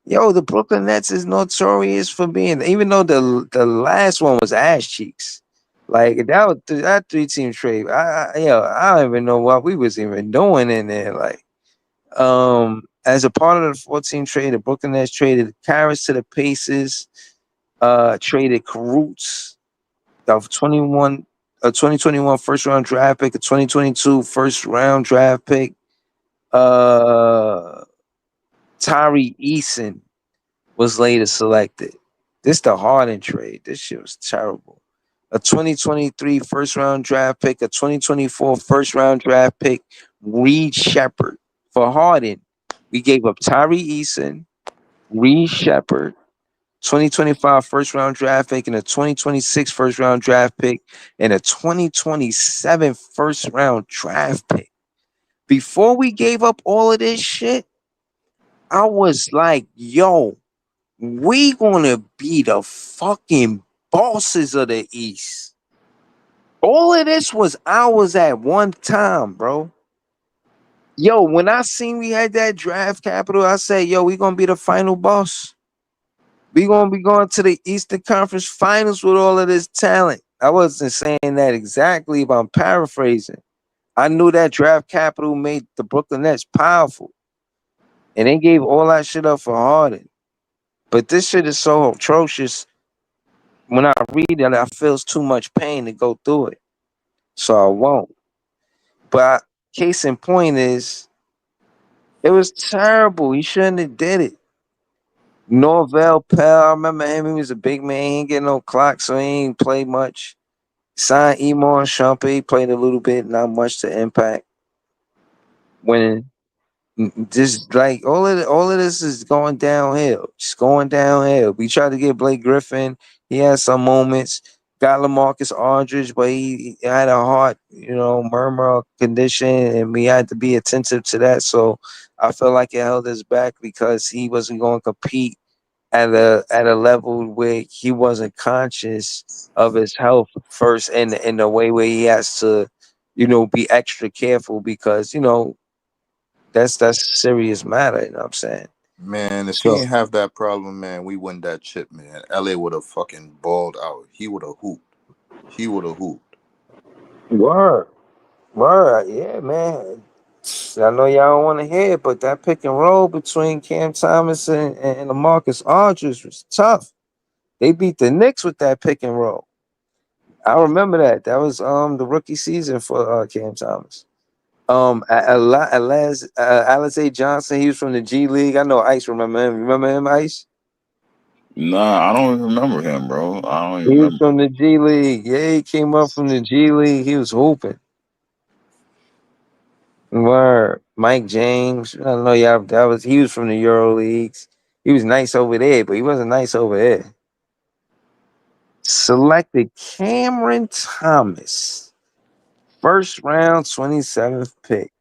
Yo, the Brooklyn Nets is notorious for being, even though the last one was ass cheeks. Like that 3-team trade. I don't even know what we was even doing in there. Like, as a part of the 4-team trade, the Brooklyn Nets traded Caris to the Pacers. Traded Karoots of 2021 first round draft pick, a 2022 first round draft pick. Tyree Eason was later selected. This the Harden trade. This shit was terrible. A 2023 first round draft pick, a 2024 first round draft pick, Reed Shepard. For Harden, we gave up Tyree Eason, Reed Shepard, 2025 first round draft pick, and a 2026 first round draft pick, and a 2027 first round draft pick. Before we gave up all of this shit, I was like, yo, we gonna be the fucking bosses of the East. All of this was ours at one time, bro. Yo, when I seen we had that draft capital, I said, yo, we gonna be the final boss. We gonna be going to the Eastern Conference Finals with all of this talent. I wasn't saying that exactly, but I'm paraphrasing. I knew that draft capital made the Brooklyn Nets powerful. And they gave all that shit up for Harden. But this shit is so atrocious. When I read it, I feel too much pain to go through it. So I won't. But case in point is, it was terrible. He shouldn't have did it. Norvell Pell, I remember him. He was a big man. He ain't getting no clock, so he ain't play much. Signed Emon Shumpert. He played a little bit, not much to impact. Winning. Just like all of this is going downhill. Just going downhill. We tried to get Blake Griffin. He had some moments. Got LaMarcus Aldridge, but he had a heart, murmur condition, and we had to be attentive to that. So I felt like it held us back because he wasn't going to compete at a level where he wasn't conscious of his health first, and in the way where he has to, be extra careful because that's a serious matter. You know what I'm saying? Man, if he didn't have that problem, man, we win that chip, man. LA would have fucking balled out. He would have hooped. Word. Yeah, man. I know y'all don't want to hear it, but that pick and roll between Cam Thomas and LaMarcus Aldridge was tough. They beat the Knicks with that pick and roll. I remember that. That was the rookie season for Cam Thomas. Alize Johnson, he was from the G League. I know Ice remember him. Remember him, Ice? Nah, I don't even remember him, bro. I don't even He was remember. from the G League. Yeah, he came up from the G League. He was hooping. Word. Mike James. I don't know y'all. He was from the Euro Leagues. He was nice over there, but he wasn't nice over there. Selected Cameron Thomas. First round, 27th pick.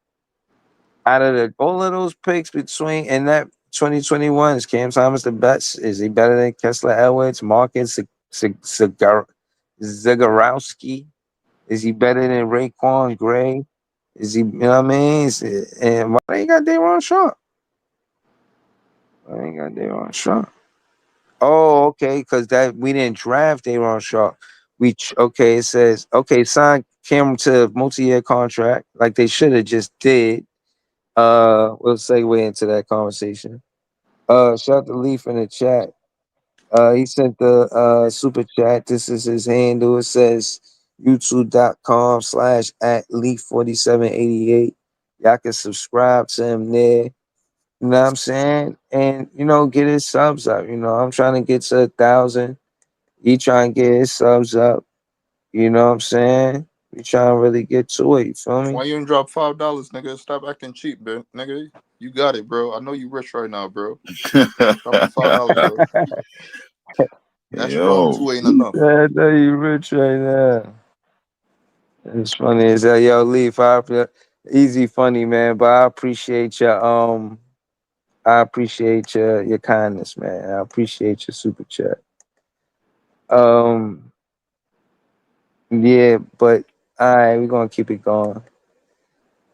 Out of all of those picks between in that 2021, is Cam Thomas the best? Is he better than Kessler Edwards, Marcus Zagorowski? Is he better than Raekwon Gray? Is he, you know what I mean? And why ain't got Day'Ron Sharpe? Oh, okay, because that we didn't draft Day'Ron Sharpe. It says sign Cameron to a multi-year contract like they should have just did. We'll segue into that conversation. Shout out to Leaf in the chat. He sent the super chat. This is his handle. It says youtube.com/@Leaf4788. Y'all can subscribe to him there. You know what I'm saying? And get his subs up. I'm trying to get to 1,000. He trying to get his subs up. You know what I'm saying? We trying to really get to it. You feel me? Why you didn't drop $5, nigga? Stop acting cheap, man, nigga. You got it, bro. I know you rich right now, bro. Drop the $5, bro. That strong too ain't enough. I know you rich right now. It's funny as hell. Yo, Leaf, easy funny, man. But I appreciate your your kindness, man. I appreciate your super chat. Yeah, but all right, we're gonna keep it going.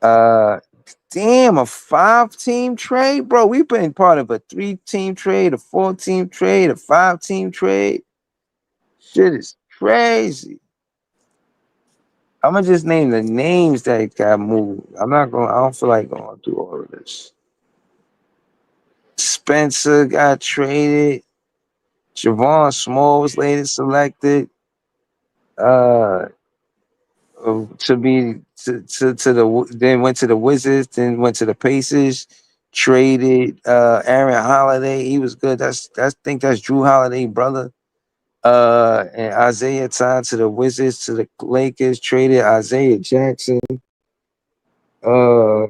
Damn, a 5-team trade, bro. We've been part of a 3-team trade, a 4-team trade, a 5-team trade. Shit is crazy. I'm gonna just name the names that got moved. I don't feel like going through all of this. Spencer got traded. Javon Small was later selected uh, to be to the then went to the Wizards, then went to the Pacers. Traded Aaron Holiday. He was good. I think that's Drew Holiday brother. And Isaiah tied to the Wizards, to the Lakers. Traded Isaiah Jackson. Uh,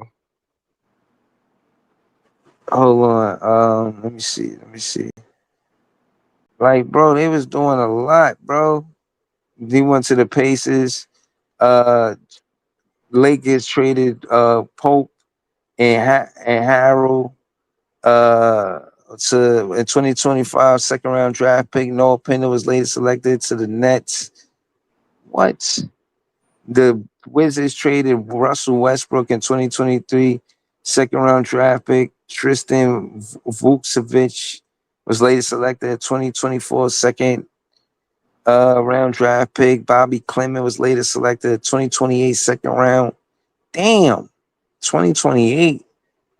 hold on. Let me see. Let me see. Like, bro, they was doing a lot, bro. They went to the Pacers. Uh, Lakers traded Pope and Harold to in 2025 second round draft pick. Noah Pender was later selected to the Nets. What? The Wizards traded Russell Westbrook in 2023 second round draft pick. Tristan Vukcevic was later selected at 2024 second round draft pick. Bobby Clement was later selected at 2028 second round. Damn, 2028.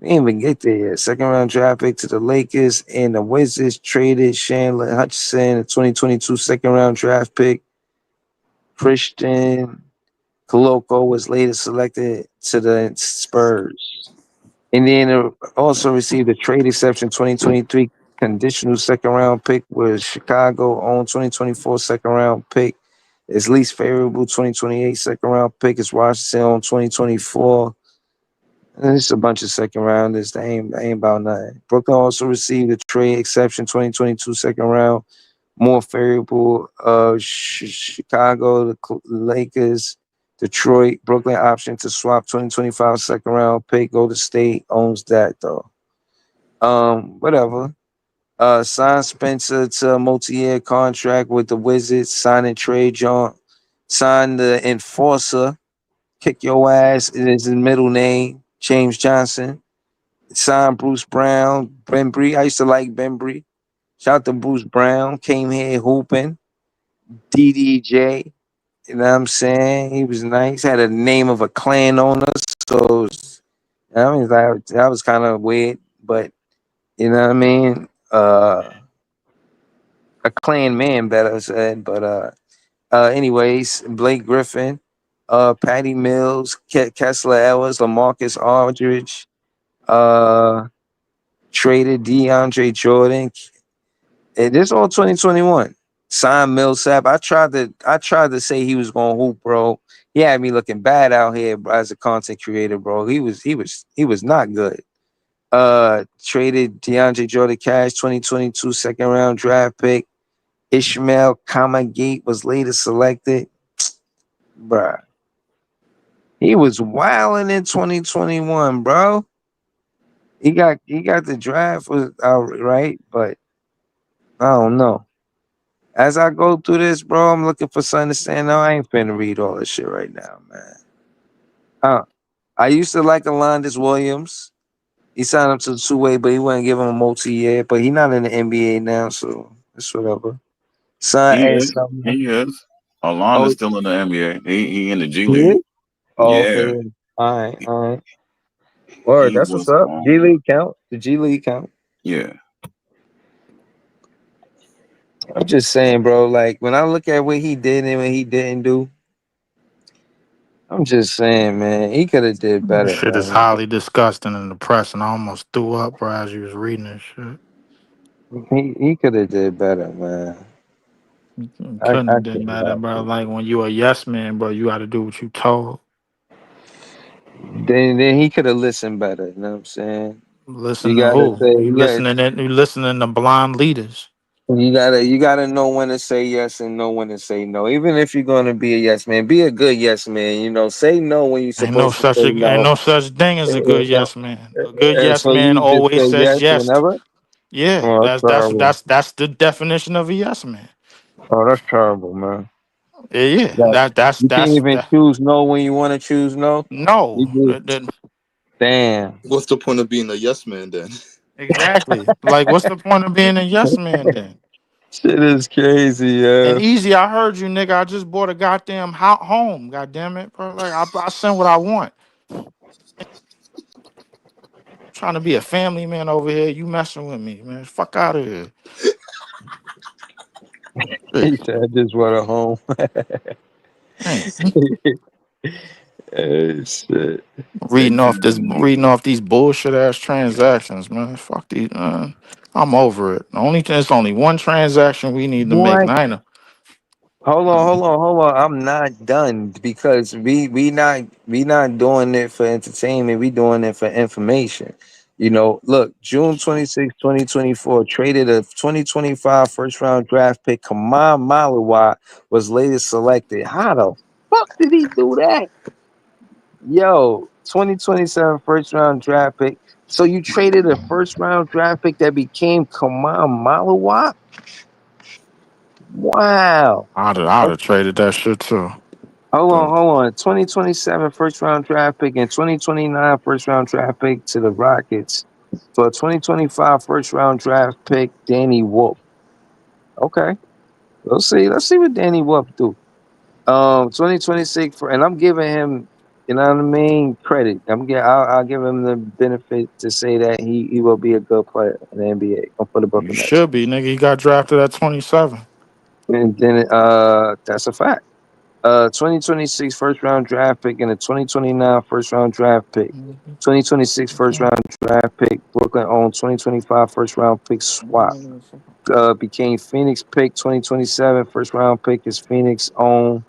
We didn't even get there yet. Second round draft pick to the Lakers, and the Wizards traded Chandler Hutchison, a 2022 second round draft pick. Christian Koloko was later selected to the Spurs. Indiana also received a trade exception 2023 conditional second round pick with Chicago owned 2024 second round pick. Its least favorable 2028 second round pick is Washington on 2024. And it's a bunch of second rounders. They ain't about nothing. Brooklyn also received a trade exception 2022 second round. More favorable Chicago, the Lakers, Detroit, Brooklyn option to swap 2025 second round pick. Golden State owns that though. Whatever. Signed Spencer to a multi-year contract with the Wizards. Signing Trey John. Signed the Enforcer. Kick your ass is his middle name. James Johnson. Signed Bruce Brown. Bembry. I used to like Bembry. Shout out to Bruce Brown. Came here hooping. DDJ. You know what I'm saying? He was nice. Had a name of a clan owner. So I mean that was kind of weird, but you know what I mean? A clan man better said. But anyways, Blake Griffin, Patty Mills, Kessler Ellis, LaMarcus Aldridge, traded DeAndre Jordan. And this all 2021. Signed Millsap. I tried to say he was gonna hoop, bro. He had me looking bad out here as a content creator, bro. He was not good. Traded DeAndre Jordan Cash, 2022 second round draft pick. Ishmael Kamagate was later selected. Bruh. He was wilding in 2021, bro. He got the draft was out right, but I don't know. As I go through this, bro, I'm looking for something to say. No, I ain't finna read all this shit right now, man. I used to like Alondas Williams. He signed up to the two-way, but he wouldn't give him a multi-year. But he not in the NBA now, so it's whatever. Son He Ed is. Sumner. He is. Alon Oh, is still in the NBA. He in the G he League. is? Oh, Yeah. okay. All right, all right. Word, He that's what's was up. G League count. The G League count. yeah. I'm just saying, bro. Like when I look at what he did and what he didn't do, I'm just saying, man, he could have did This better, shit is man. highly disgusting and depressing. I almost threw up, bro, as you was reading this shit. He could have did better, man. You I couldn't have did can't better, lie bro. to you. Like when you a yes man, bro, you got to do what you told. Then he could have listened better. You know what I'm saying? Listen You to gotta who? say You listening to blind leaders. you gotta know when to say yes and know when to say no. Even if you're gonna be a yes man, be a good yes man. You know, say no when you're supposed to say Ain't no. no such thing as a good yes man. A good And yes so man you just always say yes says yes. whenever. Yeah, Oh, that's terrible. that's the definition of a yes man. Oh, that's terrible, man. Yeah, That you can't that's even that. choose no when you want to choose no. You No, just damn. What's the point of being a yes man then? exactly. Like, what's the point of being a yes man then? Shit is crazy, And yeah. easy, I heard you, nigga. I just bought a goddamn home. God damn it, bro. Like I send what I want. Trying to be a family man over here. You messing with me, man. Fuck out of here. He said, "I just want a home." Hey, Shit. reading off these bullshit ass transactions, man. Fuck these, man. I'm over it. It's only one transaction we need to make, What? and I ain't. Hold on. I'm not done because we not doing it for entertainment. We doing it for information. Look, June 26, 2024, traded a 2025 first round draft pick. Kamal Malawat was later selected. How the fuck did he do that? Yo, 2027 first round draft pick. So you traded a first round draft pick that became Kamal Malawat? Wow. I'd have traded that shit too. Hold But on. 2027 first round draft pick and 2029 first round draft pick to the Rockets for a 2025 first round draft pick, Danny Wolf. Okay. Let's see what Danny Wolf do. 2026 and I'm giving him, you know what I mean, credit. I'll give him the benefit to say that he will be a good player in the NBA for the you Brooklyn Nets. should be, nigga. He got drafted at 27. And then that's a fact. 2026 first round draft pick and a 2029 first round draft pick. 2026 first round draft pick, Brooklyn owned. 2025 first round pick swap. Became Phoenix pick. 2027 first round pick is Phoenix owned.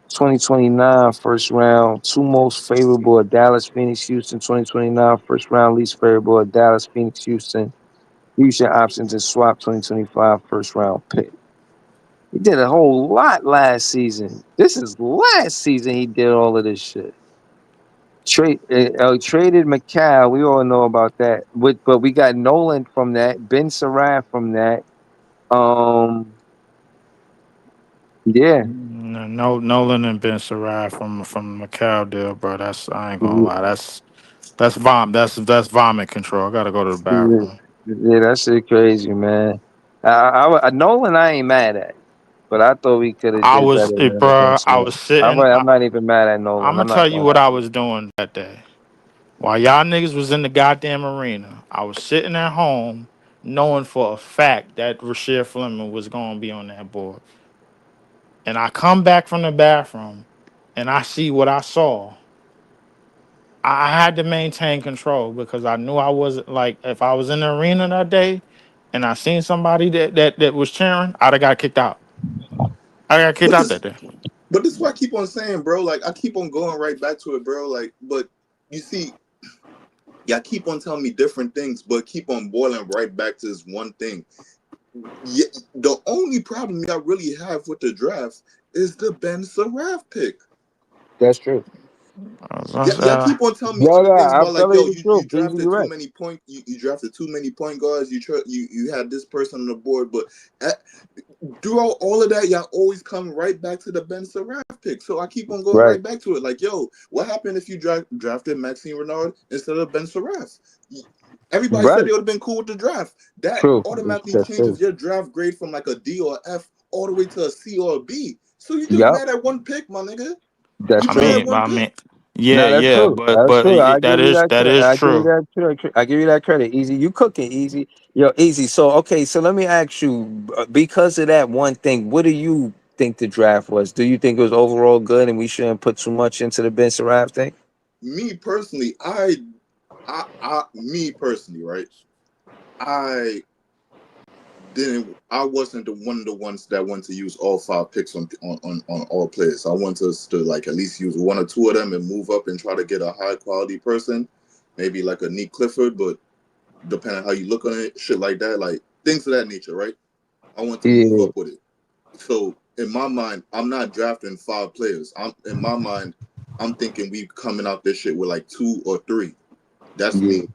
2029 first round, two most favorable are Dallas, Phoenix, Houston. 2029 first round, least favorable are Dallas, Phoenix, Houston. Use your options and swap 2025 first round pick. He did a whole lot last season. This is last season he did all of this shit. Traded McCall. We all know about that. But we got Nolan from that, Ben Saraf from that. Yeah. No, Nolan and Ben Sarai from the Macau deal, bro. I ain't gonna lie. That's vomit control. I gotta go to the Yeah, bathroom. yeah, that shit crazy, man. Nolan, I ain't mad at, but I thought we could have did better than Bro. against I him. was sitting. I'm not even mad at I'm Nolan. gonna I'm tell not you gonna what lie. I was doing that day. While y'all niggas was in the goddamn arena, I was sitting at home knowing for a fact that Rasheed Fleming was gonna be on that board. And I come back from the bathroom and I see what I saw. I had to maintain control because I knew I wasn't like if I was in the arena that day and I seen somebody that was cheering, I'd have got kicked out. I got kicked But out this, that day. but this is what I keep on saying, bro. Like I keep on going right back to it, bro. Like, but you see, y'all keep on telling me different things, but keep on boiling right back to this one thing. Yeah, the only problem y'all really have with the draft is the Ben Saraf pick. That's true. Y'all keep on telling me No, other no, things I'm about like, telling yo, you the you truth. Easy, drafted you're too right. many you drafted too many point guards. You had this person on the board, but throughout all of that, y'all always come right back to the Ben Saraf pick. So I keep on going Right, right back to it. Like, yo, what happened if you drafted Maxime Renard instead of Ben Saraf? Everybody said right. they would have been cool with the draft. That True. automatically That's true. changes your draft grade from like a D or F all the way to a C or a B. So you just Yep, mad at one pick, my nigga. that's You I mad true. at mean, one I pick. mean, yeah, No, that's yeah, true. but That's true. I give that you is that. that is I give you true. that. I give you that credit. Easy, you cooking easy. Yo, easy. So okay. So let me ask you, because of that one thing, what do you think the draft was? Do you think it was overall good, and we shouldn't put too much into the Ben Saraf thing? Me personally, me personally, right? I I wasn't one of the ones that wanted to use all 5 picks on all players. I wanted us to like at least use 1 or 2 of them and move up and try to get a high quality person, maybe like a Nick Clifford, but depending on how you look on it, shit like that, like things of that nature, right? I want to move Yeah. up with it. So in my mind, I'm not drafting 5 players. In my mind, I'm thinking we coming out this shit with like 2 or 3. That's Yeah. me.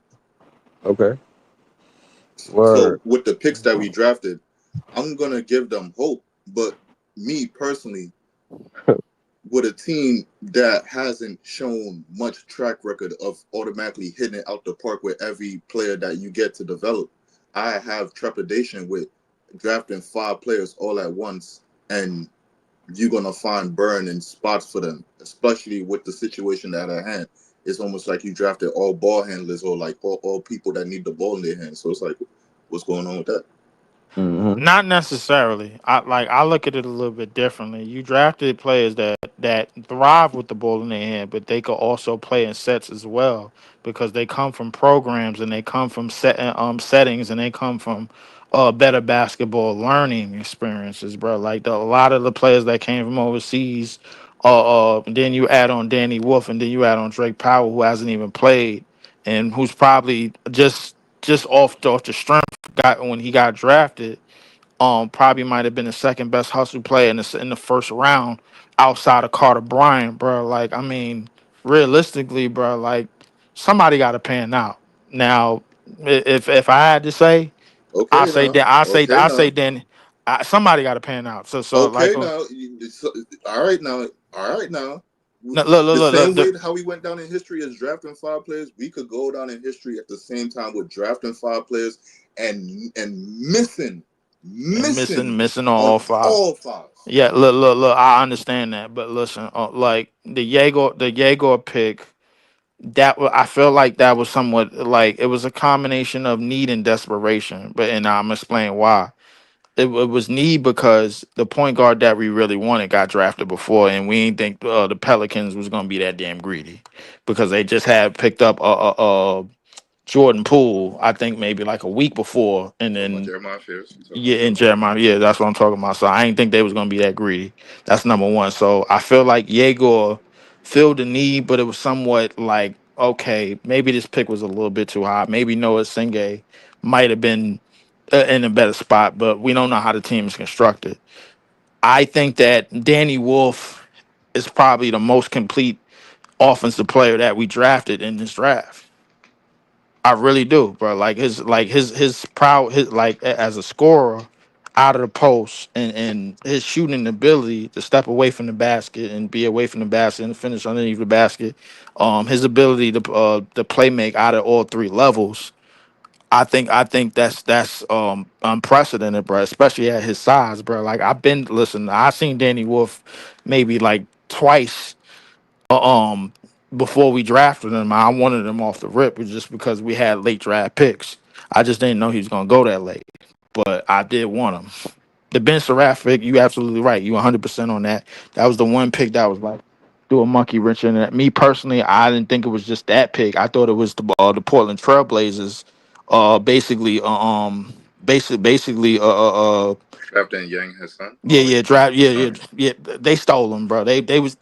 Okay. So Word. with the picks that we drafted, I'm gonna give them hope. But me personally, with a team that hasn't shown much track record of automatically hitting it out the park with every player that you get to develop, I have trepidation with drafting 5 players all at once, and you're gonna find burn in spots for them, especially with the situation at hand. It's almost like you drafted all ball handlers or like all people that need the ball in their hands. So it's like, what's going on with that? Mm-hmm. Not necessarily. I look at it a little bit differently. You drafted players that thrive with the ball in their hand, but they could also play in sets as well because they come from programs and they come from settings and they come from better basketball learning experiences, bro. Like a lot of the players that came from overseas, then you add on Danny Wolf and then you add on Drake Powell who hasn't even played and who's probably just off the strength got when he got drafted probably might have been the second best hustle player in the first round outside of Carter Bryant, bro. Like, I mean, realistically, bro, like somebody got to pan out. Now, if I had to say, Okay now. Okay I now. say then somebody got to pan out. So like, Okay now. All right now. All right now. no, look, The look, look, same look, way how we went down in history as drafting 5 players, we could go down in history at the same time with drafting 5 players and and missing missing on on all five. all 5. Yeah, look. I understand that, but listen, like the Jaeger pick. I feel like that was somewhat like it was a combination of need and desperation. But and I'm explain why. It was need because the point guard that we really wanted got drafted before, and we didn't think the Pelicans was gonna be that damn greedy because they just had picked up Jordan Poole, I think maybe like a week before, and Talking about then Jeremiah Fears. Talking yeah, about and Jeremiah Fears. Jeremiah, yeah, that's what I'm talking about. So I didn't think they was gonna be that greedy. That's number one. So I feel like Jaeger filled the need, but it was somewhat like, okay, maybe this pick was a little bit too high. Maybe Noah Singh might have been in a better spot, but we don't know how the team is constructed. I think that Danny Wolf is probably the most complete offensive player that we drafted in this draft. I really do, bro. His proud his as a scorer out of the post and his shooting ability to step away from the basket and be away from the basket and finish underneath the basket. His ability to play make out of all three levels. I think that's unprecedented, bro. Especially at his size, bro. Like I seen Danny Wolf maybe like twice uh, um before we drafted him. I wanted him off the rip just because we had late draft picks. I just didn't know he was gonna go that late, but I did want him. The Ben Surratt pick, you absolutely right. You 100% on that. That was the one pick that was like do a monkey wrench in it. Me personally, I didn't think it was just that pick. I thought it was the Portland Trailblazers, basically, basically, Drafting Yang Hassan. yeah, Wait, yeah, draft, yeah, yeah, sorry. yeah. They stole them, bro. They was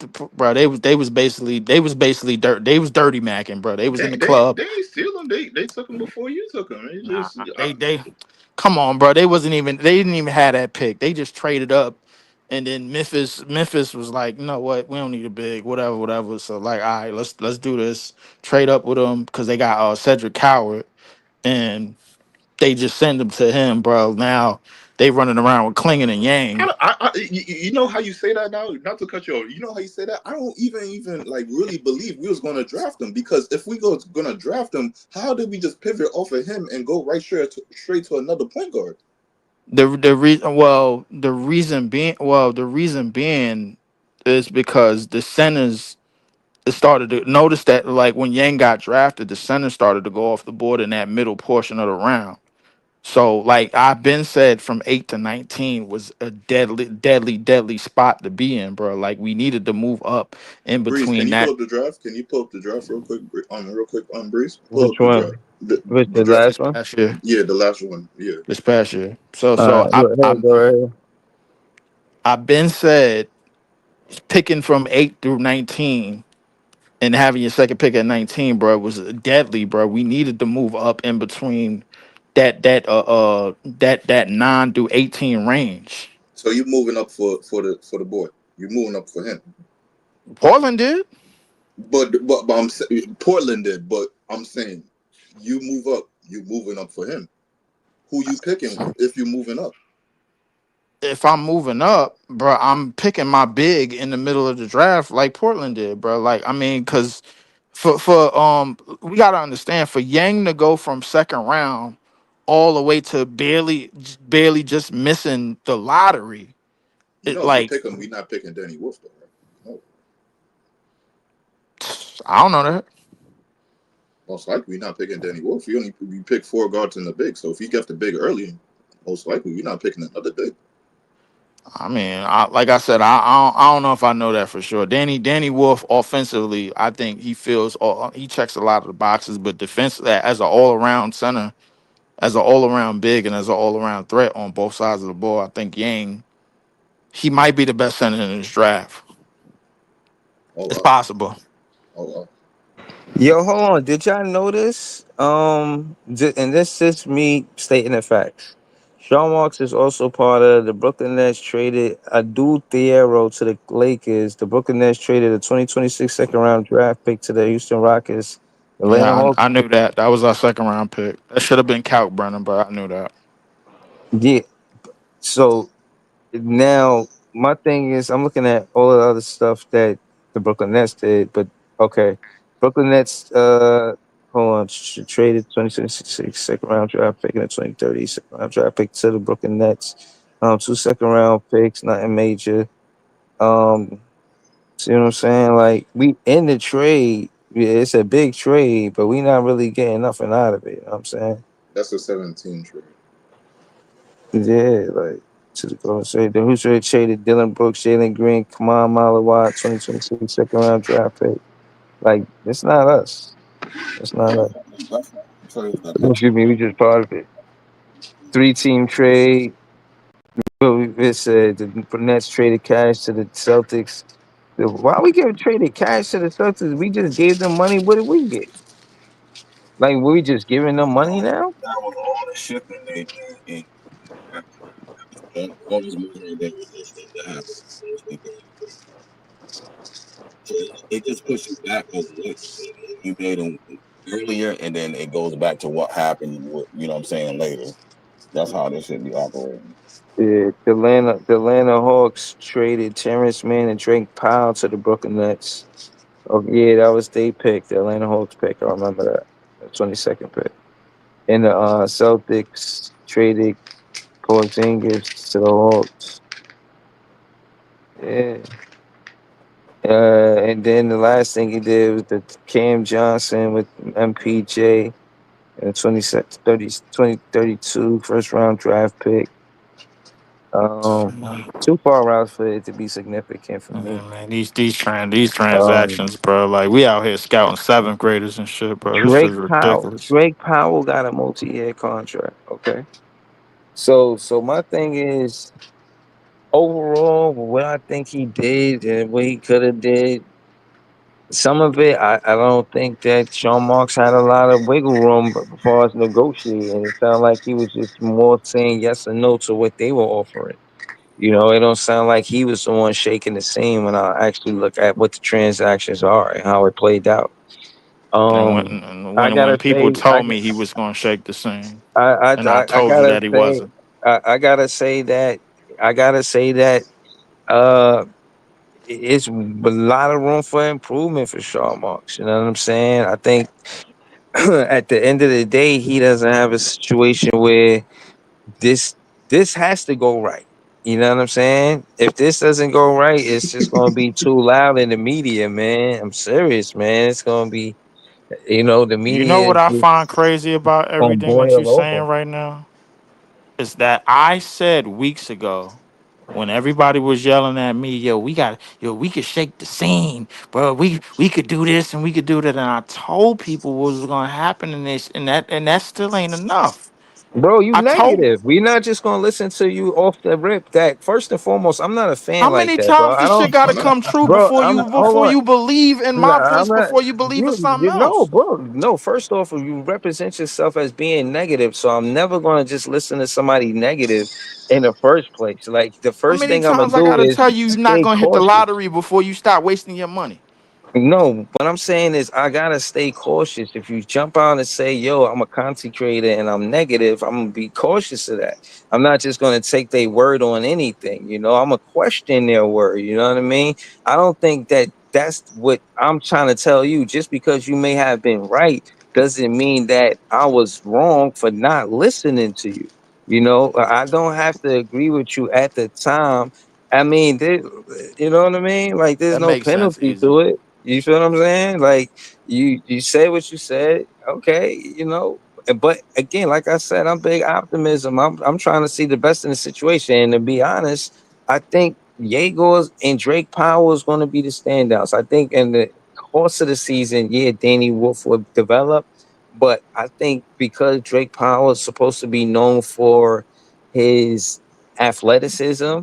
basically dirt. They was dirty macking, bro. They was in the club. They ain't steal them. They took them before you took them. They Nah, just they come on, bro. They didn't even have that pick. They just traded up, and then Memphis was like, you know what? We don't need a big, whatever, whatever. So like, all right, let's do this. Trade up with them because they got Cedric Coward, and they just send them to him, bro. Now they running around with Klingon and Yang. you know how you say that now? Not to cut you off. You know how you say that? I don't even like really believe we was gonna draft him because if we gonna draft him, how did we just pivot off of him and go right straight to another point guard? The reason being is because the centers it started to notice that like when Yang got drafted, the centers started to go off the board in that middle portion of the round. So like I've been said from 8 to 19 was a deadly spot to be in, bro. Like we needed to move up in Breeze, can between you pull that. up the draft? Can you pull up the draft real quick? Real quick, Breeze, pull Which up the draft. one? Which The the draft. last This one? past year. Yeah, the last one. Yeah. This past year. So All so right, look, here we go. Right here. I've been said picking from 8 through 19 and having your second pick at 19, bro, was deadly, bro. We needed to move up in between that 9 through 18 range. So you moving up for the boy. You moving up for him. Portland did. But I'm Portland did. But I'm saying you move up. You moving up for him. Who you picking if you moving up? If I'm moving up, bro, I'm picking my big in the middle of the draft like Portland did, bro. Like I mean, because for we gotta understand for Yang to go from second round all the way to barely just missing the lottery. You It know, if we like pick him, we not picking Danny Wolf though, right? No, I don't know that. most likely we not picking Danny Wolf. We pick 4 guards in the big. So if he got the big early, Most likely, you're not picking another day. I mean, like I said, I don't know if I know that for sure. Danny Wolf offensively, I think he feels he checks a lot of the boxes, but defense as an all around center, as an all around big, and as an all around threat on both sides of the ball, I think Yang he might be the best center in this draft. Oh It's wow. possible. Oh wow. Yo, hold on. Did y'all notice? And this is me stating the facts. Sean Marks is also part of the Brooklyn Nets traded Abdul Thiero to the Lakers. The Brooklyn Nets traded a 2026 second round draft pick to the Houston Rockets. Atlanta Yeah, Hawks. I knew that. That was our second round pick. That should have been Kalkbrenner, but I knew that. Yeah. So now my thing is, I'm looking at all the other stuff that the Brooklyn Nets did, but okay, Brooklyn Nets. Hold on, traded 2026 second round draft pick and a 2030 second round draft pick to the Brooklyn Nets. Two second round picks, nothing major. Um, see what I'm saying? Like we in the trade, yeah, it's a big trade, but we not really getting nothing out of it. You know what I'm saying? That's a 17 trade. Yeah, like to the Golden State. The Hoosier traded Dylan Brooks, Jalen Green, Kamal Malawat, 2026 second round draft pick. Like it's not us. It's not us. That's not the trade that Excuse me, we just part of it. 3-team trade. But it said the Nets traded cash to the Celtics. Why we giving traded cash to the Celtics? We just gave them money. What did we get? Like we just giving them money now? that was all the shipping they did, and all this movement they resisted to happen. So it just pushes back of what you made them earlier, and then it goes back to what happened. You know what I'm saying later. That's how this should be operating. Yeah, the Atlanta Hawks traded Terrence Mann and Drake Powell to the Brooklyn Nets. Oh yeah, that was they pick, the Atlanta Hawks pick. I remember that. The 22nd pick. And the Celtics traded Porzingis to the Hawks. Yeah. And then the last thing he did was the Cam Johnson with MPJ and 2032 first round draft pick. Too far out for it to be significant for me. Man, these Um, transactions, bro. Like we out here scouting seventh graders and shit, bro. This is Drake Powell. ridiculous. Drake Powell got a multi-year contract. Okay. So my thing is overall what I think he did and what he could have did. Some of it, I don't think that Sean Marks had a lot of wiggle room as far as negotiating. It sounded like he was just more saying yes or no to what they were offering. It don't sound like he was the one shaking the scene when I actually look at what the transactions are and how it played out. And Um, I when gotta people say, told me he was gonna shake the scene, I, and I I, I told you gotta that he say, wasn't. I gotta say that, I gotta say that, uh, it's a lot of room for improvement for Sean Marks. You know what I'm saying? I think at the end of the day, he doesn't have a situation where this this has to go right. You know what I'm saying? If this doesn't go right, it's just gonna be too loud in the media, man. I'm serious, man. It's gonna be, the You know media what is I just find crazy about gonna everything that you're boil saying over. right now is that I said weeks ago when everybody was yelling at me, we could shake the scene, bro. We could do this and we could do that, and I told people what was gonna happen in this, and that still ain't enough. Bro, you I told negative. We're not just gonna listen to you off the rip. That first and foremost, I'm not a how fan like many that, bro. times I this shit don't, gotta Why not? come true bro. I'm hold before on. you believe in No, my I'm place not. before you believe in something No, else? bro. No, first off, you represent yourself as being negative. So I'm never going to just listen to somebody negative in the first place. Like, the How first many thing I'm going times to I do gotta is tell you you're not stay gonna hit the cautious. lottery before you start wasting your money? No, what I'm saying is I gotta stay cautious. If you jump out and say, "Yo, I'm a content creator and I'm negative," I'm gonna be cautious of that. I'm not just gonna take their word on anything. I'm gonna question their word. You know what I mean? I don't think that that's what I'm trying to tell you. Just because you may have been right doesn't mean that I was wrong for not listening to you. I don't have to agree with you at the time. I mean, you know what I mean? Like, there's That no makes sense, penalty easy. to it. You feel what I'm saying? Like you said what you said. Okay. but again, like I said, I'm big optimism. I'm trying to see the best in the situation. And to be honest, I think Yegors and Drake Powell is going to be the standouts. I think in the course of the season, yeah, Danny Wolf will develop, but I think because Drake Powell is supposed to be known for his athleticism,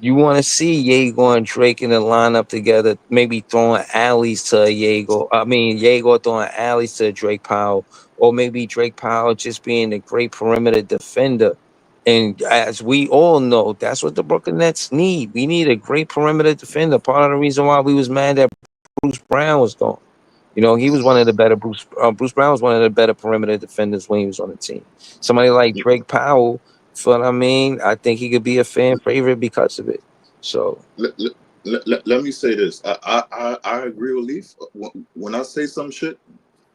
you want to see Yegor and Drake in the lineup together, maybe throwing alleys to Yegor. I mean, Yegor throwing alleys to Drake Powell, or maybe Drake Powell just being a great perimeter defender. And as we all know, that's what the Brooklyn Nets need. We need a great perimeter defender. Part of the reason why we was mad that Bruce Brown was gone. You know, he was one of the better Bruce Brown was one of the better perimeter defenders when he was on the team. Somebody like Drake Powell, for what I mean, I think he could be a fan favorite because of it. So Let me say this. I agree with Leaf. When I say some shit,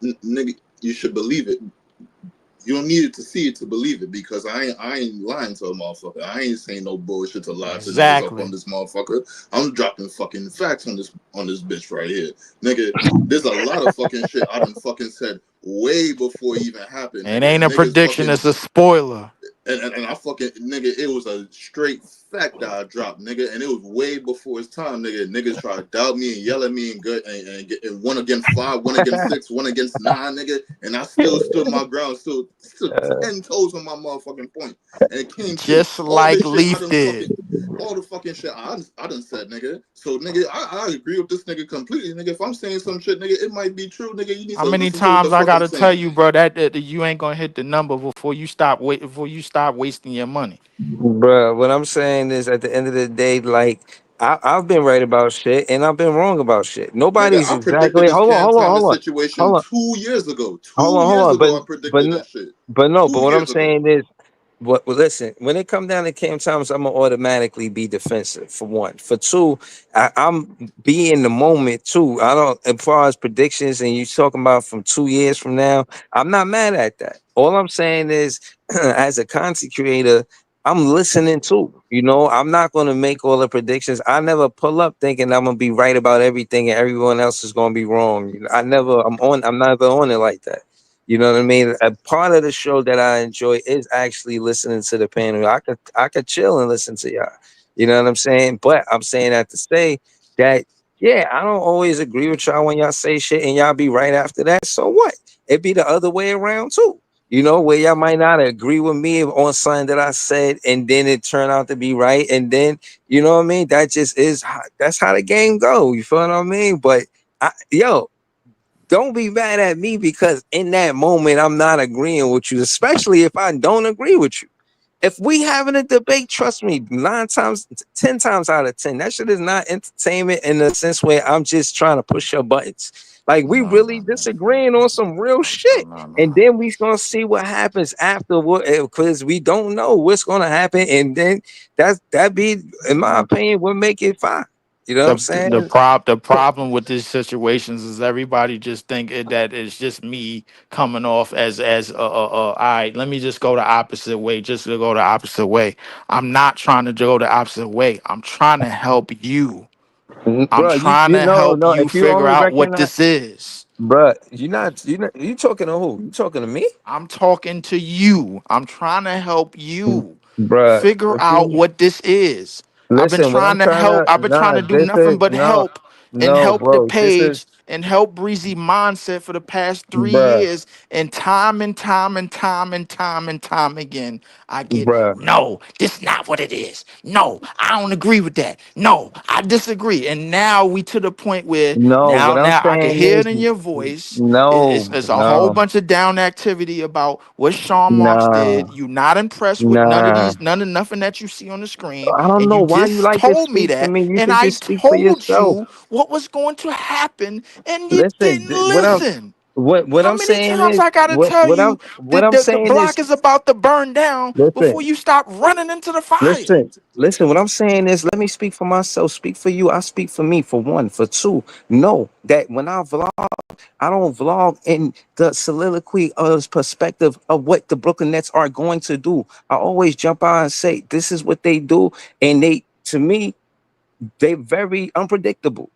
nigga, you should believe it. You don't need to see it to believe it, because I ain't lying to a motherfucker. I ain't saying no bullshit to lie to niggas up on this motherfucker. I'm dropping fucking facts on this bitch right here. Nigga, there's a lot of fucking shit I done fucking said way before it even happened. It ain't a prediction, it's a spoiler. And I fucking, nigga, it was a straight fact that I dropped, nigga, and it was way before its time, nigga. Niggas try to doubt me and yell at me and 1 against 5, 1 against 6, 1 against 9, nigga, and I still stood my ground, still 10 toes on my motherfucking point, and it came just through. like Leaf did. All the fucking shit I done said, nigga. So, nigga, I agree with this nigga completely, nigga. If I'm saying some shit, nigga, it might be true, nigga. You need How to many listen to what times the I fuck gotta I'm tell saying. you, bro, that you ain't gonna hit the number before you stop wasting your money. bruh, what I'm saying is at the end of the day, like I've been right about shit and I've been wrong about shit. Nigga, Nobody's I predicted exactly this Cam Thomas hold situation on, 2 years ago. hold 2 on, hold years on. ago, I But predicted this shit. no, but 2 what I'm years ago. saying is well, listen, when it comes down to Cam Thomas, I'm gonna automatically be defensive for one. For two, I'm be in the moment too. I don't as far as predictions and you talking about from 2 years from now, I'm not mad at that. All I'm saying is as a content creator, I'm listening too. You know, I'm not gonna make all the predictions. I never pull up thinking I'm gonna be right about everything and everyone else is gonna be wrong. You know, I'm never on it like that. You know what I mean? A part of the show that I enjoy is actually listening to the panel. I could chill and listen to y'all. You know what I'm saying? But I'm saying that to say that yeah, I don't always agree with y'all when y'all say shit and y'all be right after that. So what? It be the other way around too. You know, where y'all might not agree with me on something that I said, and then it turned out to be right, and then you know what I mean. That just is that's how the game go. You feel what I mean? But yo, don't be mad at me because in that moment I'm not agreeing with you, especially if I don't agree with you. If we having a debate, trust me, 10 times out of 10, that shit is not entertainment in the sense where I'm just trying to push your buttons. Like we really disagreeing on some real shit. And then we gonna see what happens afterward because we don't know what's gonna happen. And then that be, in my opinion, will make it fine. You know what I'm saying? The problem with these situations is everybody just think that it's just me coming off as all right, let me just go the opposite way, just to go the opposite way. I'm not trying to go the opposite way. I'm trying to help you. I'm Bro, trying you to know, help no, you if you figure only out what recognize, this is. bro, you talking to who? You talking to me? I'm talking to you. I'm trying to help you Bro, figure if out you what this is. I've been listen, what I'm trying to trying help. to, I've been trying nah, to do this nothing is, but no, help and no, help the bro, this is, page and help Breezy mindset for the past 3 bro, years. And time and time and time and time and time again, I get, bro, no, this is not what it is. No, I don't agree with that. No, I disagree. And now we to the point where no, what I'm now I can saying hear it is, in your voice. no, It's a whole no, bunch of down activity about what Sean Marks nah, did. You not impressed with nah. nothing that you see on the screen, I don't and know you why you just like to told me speak for that, me. You and could I just speak for told yourself. you what was going to happen, and you Listen, didn't listen. what How I'm many saying times is, I gotta tell you what that I'm the saying is, block is about to burn down before listen. you stop running into the fire? Listen. What I'm saying is, let me speak for myself. Speak for you. I speak for me. For one, for two, know that when I vlog, I don't vlog in the soliloquy or perspective of what the Brooklyn Nets are going to do. I always jump out and say, "This is what they do," and to me, they're very unpredictable.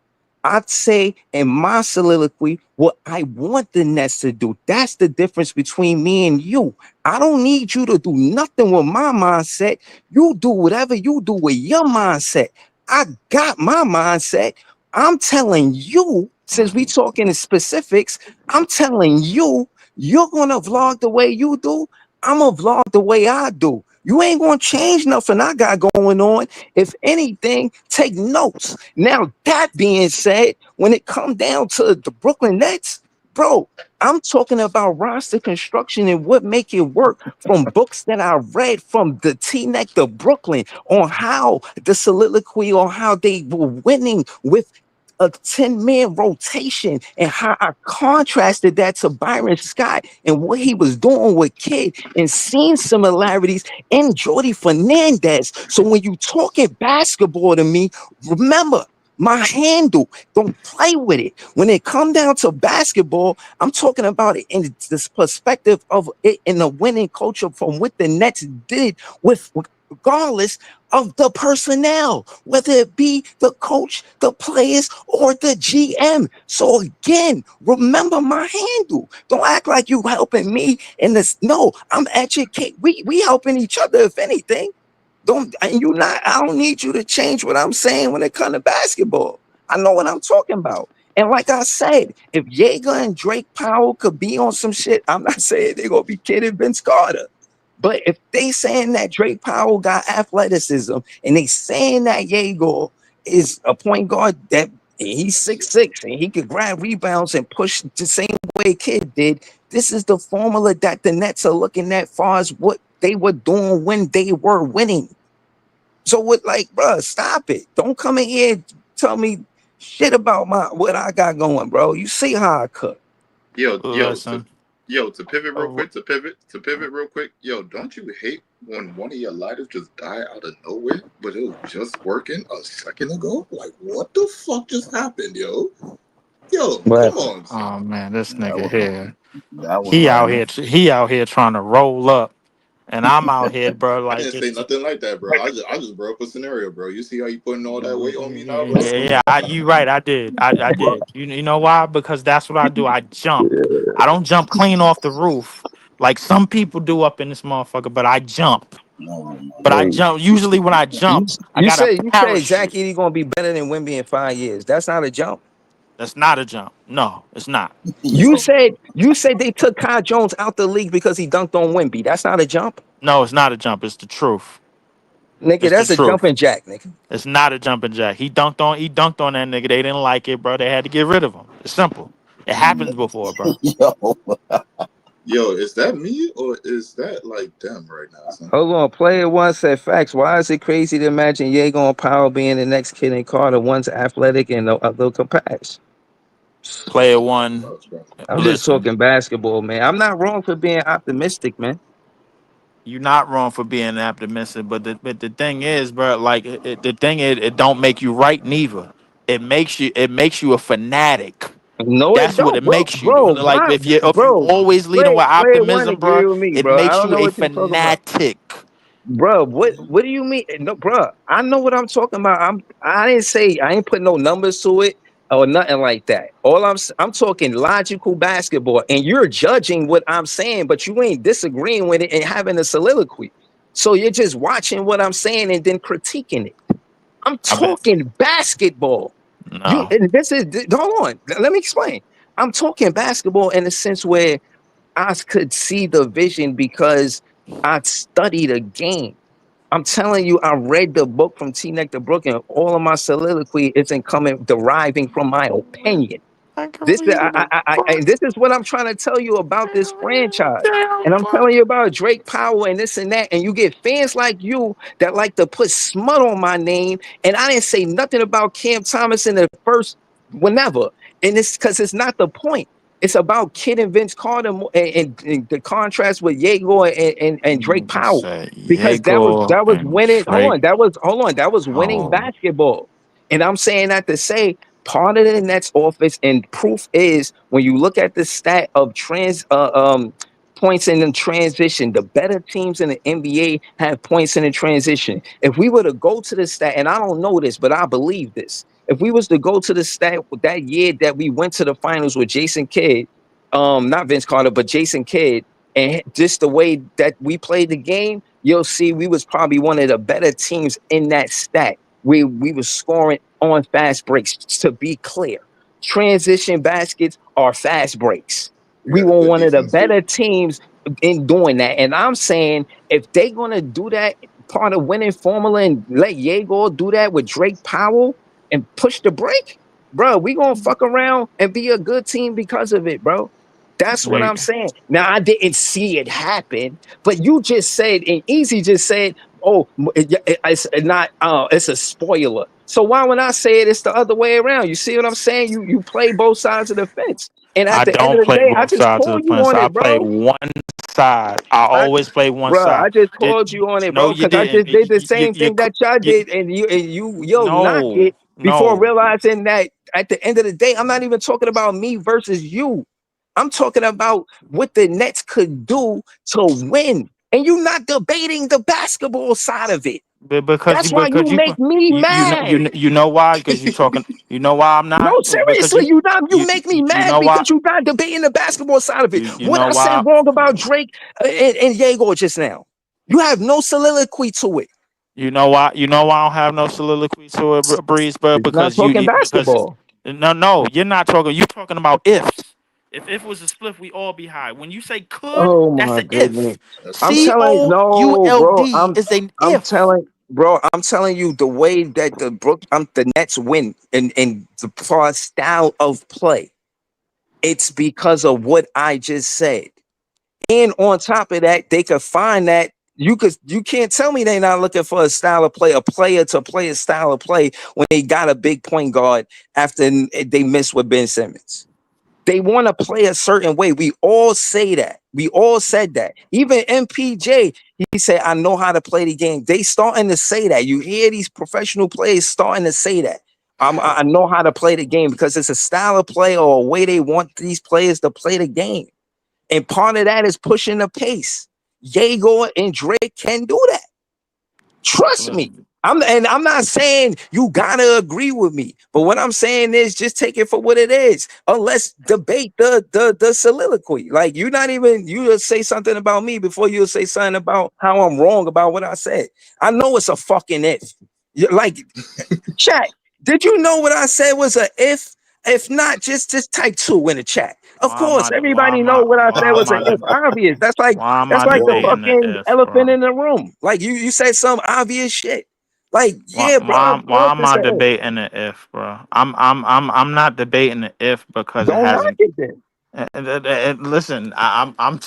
I'd say in my soliloquy what I want the Nets to do. That's the difference between me and you. I don't need you to do nothing with my mindset. You do whatever you do with your mindset. I got my mindset. I'm telling you, since we talking in specifics, I'm telling you, you're gonna vlog the way you do. I'm gonna vlog the way I do. You ain't gonna change nothing I got going on. If anything, take notes. Now, that being said, when it come down to the Brooklyn Nets, bro, I'm talking about roster construction and what make it work from books that I read from the T-Neck to Brooklyn on how the soliloquy on how they were winning with a 10-man rotation and how I contrasted that to Byron Scott and what he was doing with Kid and seeing similarities in Jordy Fernandez. So when you talking basketball to me, remember my handle. Don't play with it. When it come down to basketball, I'm talking about it in this perspective of it in the winning culture from what the Nets did with regardless of the personnel, whether it be the coach, the players, or the GM. So again, remember my handle. Don't act like you helping me in this. No, I'm educating. We helping each other, if anything. I don't need you to change what I'm saying when it comes to basketball. I know what I'm talking about. And like I said, if Jaeger and Drake Powell could be on some shit, I'm not saying they're gonna be kidding Vince Carter. But if they saying that Drake Powell got athleticism and they saying that Jaeger is a point guard that he's 6'6" and he could grab rebounds and push the same way Kid did, this is the formula that the Nets are looking at far as what they were doing when they were winning. So what, like, bro, stop it. Don't come in here and tell me shit about what I got going, bro. You see how I cook. Listen. To pivot real quick. Yo, don't you hate when one of your lighters just died out of nowhere, but it was just working a second ago? Like, what the fuck just happened, yo? Yo, What? come on. Oh man, this That nigga was here. that was He out random. here. He out here trying to roll up, and I'm out here, bro. I Like didn't say just. nothing like that, bro. I just broke a scenario, bro. You see how you putting all that weight on me now, bro? Yeah, you right. I did. I did. You know why? Because that's what I do. I jump. I don't jump clean off the roof like some people do up in this motherfucker, but I jump. No, But I Wait, jump. Usually when I jump, I you got a say Zach parachute. Edey gonna be better than Wemby in 5 years. That's not a jump. That's not a jump. No, it's not. You yo, said they took Kai Jones out the league because he dunked on Wemby. That's not a jump. No, it's not a jump. It's the truth. Nigga, It's the that's a truth. jumping jack, nigga. It's not a jumping jack. He dunked on that nigga. They didn't like it, bro. They had to get rid of him. It's simple. It happens before, bro. Yo, is that me or is that like them right now, son? Hold on, player one said facts. Why is it crazy to imagine Jaeger and Powell being the next kid in Carter? One's athletic and a little compass. Player one. I'm just Listen, talking basketball, man. I'm not wrong for being optimistic, man. you're not wrong for being optimistic, but the thing is, bro, like the thing is, it don't make you right neither. It makes you a fanatic. No, it That's what don't, it bro. makes you. Bro, Like why, if you bro? always leading with Player one optimism, agree bro, with me, it bro. I makes don't you know a what you talking about. fanatic. Bro, what do you mean? No, bro, I know what I'm talking about. I didn't say I ain't put no numbers to it or nothing like that. All I'm talking logical basketball, and you're judging what I'm saying, but you ain't disagreeing with it and having a soliloquy. So you're just watching what I'm saying and then critiquing it. I'm I bet. talking basketball. No. And this is hold on. Let me explain. I'm talking basketball in the sense where I could see the vision because I studied a game. I'm telling you, I read the book from T-Neck to Brook, and all of my soliloquy isn't deriving from my opinion. I can This, read it. and this is what I'm trying to tell you about this franchise. And I'm telling you about Drake Powell and this and that. And you get fans like you that like to put smut on my name. And I didn't say nothing about Cam Thomas in the first whenever. And it's because it's not the point. It's about Kid and Vince Carter and the contrast with Jaeger and Drake Nigga Powell. said Because Jaeger that was and winning. Drake. Hold on. That was winning Oh, basketball. And I'm saying that to say part of the Nets offense, and proof is when you look at the stat of points in the transition, the better teams in the NBA have points in the transition. If we were to go to the stat, and I don't know this, but I believe this. if we was to go to the stat that year that we went to the finals with Jason Kidd, not Vince Carter, but Jason Kidd, and just the way that we played the game, you'll see we was probably one of the better teams in that stat. We was scoring on fast breaks. To be clear, transition baskets are fast breaks. We Yeah, were good one of the defense too. better teams in doing that. And I'm saying if they gonna do that part of winning formula and let Yegor do that with Drake Powell and push the break, bro, we gonna fuck around and be a good team because of it, bro. That's what They- I'm saying. Now I didn't see it happen, but you just said, and Easy just said, "Oh, it's not. It's a spoiler." So why when I say it, it's the other way around? You see what I'm saying? You play both sides of the fence, and I at the end don't of the play day, I both just sides of call the you fence. on I it, play bro. one side. I I always play one Bruh, I side. just called you on it, No, bro, you because I didn't. just did the same thing that y'all You, did, and you knock no, it before no. realizing that at the end of the day, I'm not even talking about me versus you. I'm talking about what the Nets could do to win, and you're not debating the basketball side of it. Because That's why you make me mad. you know why? Because you talking. You know why I'm No, not? Because seriously, you make me you mad know why? because you're not debating the basketball side of it. You What know I said why? wrong about Drake and Yegor just now? You have no soliloquy to it. You know why? You know why I don't have no soliloquy to it, Breeze, but You're not because talking basketball. no, you're not talking. You talking about if. If was a split, we all be high. When you say could, Oh that's my an if. goodness. That's I'm true. telling no, bro. COULD is an I'm if. telling bro, I'm telling you the way that the Nets win and the far style of play. It's because of what I just said. And on top of that, they could find that you can't tell me they're not looking for a style of play, a player to play a style of play when they got a big point guard after they missed with Ben Simmons. They want to play a certain way. We all say that. We all said that. Even MPJ, he said, I know how to play the game. They starting to say that. You hear these professional players starting to say that. I know how to play the game because it's a style of play or a way they want these players to play the game. And part of that is pushing the pace. Yegor and Drake can do that. Trust me. Listen, I'm not saying you gotta agree with me, but what I'm saying is just take it for what it is. Let's debate the soliloquy. Like you're not even you'll say something about me before you'll say something about how I'm wrong about what I said. I know it's a fucking if. Like chat. Did you know what I said was a if? If not, just type 2 in the chat. Of why am course, I? Why everybody am know I? what I said Why was am an I? if. Obvious. Why am That's I like the Yo, debating the fucking if, elephant bro? in the room. Like you said some obvious shit. Like, yeah, bro, of Why course am it's I an if. debating the if, bro? I'm not debating the if because it Don't knock hasn't. it then. Listen, I'm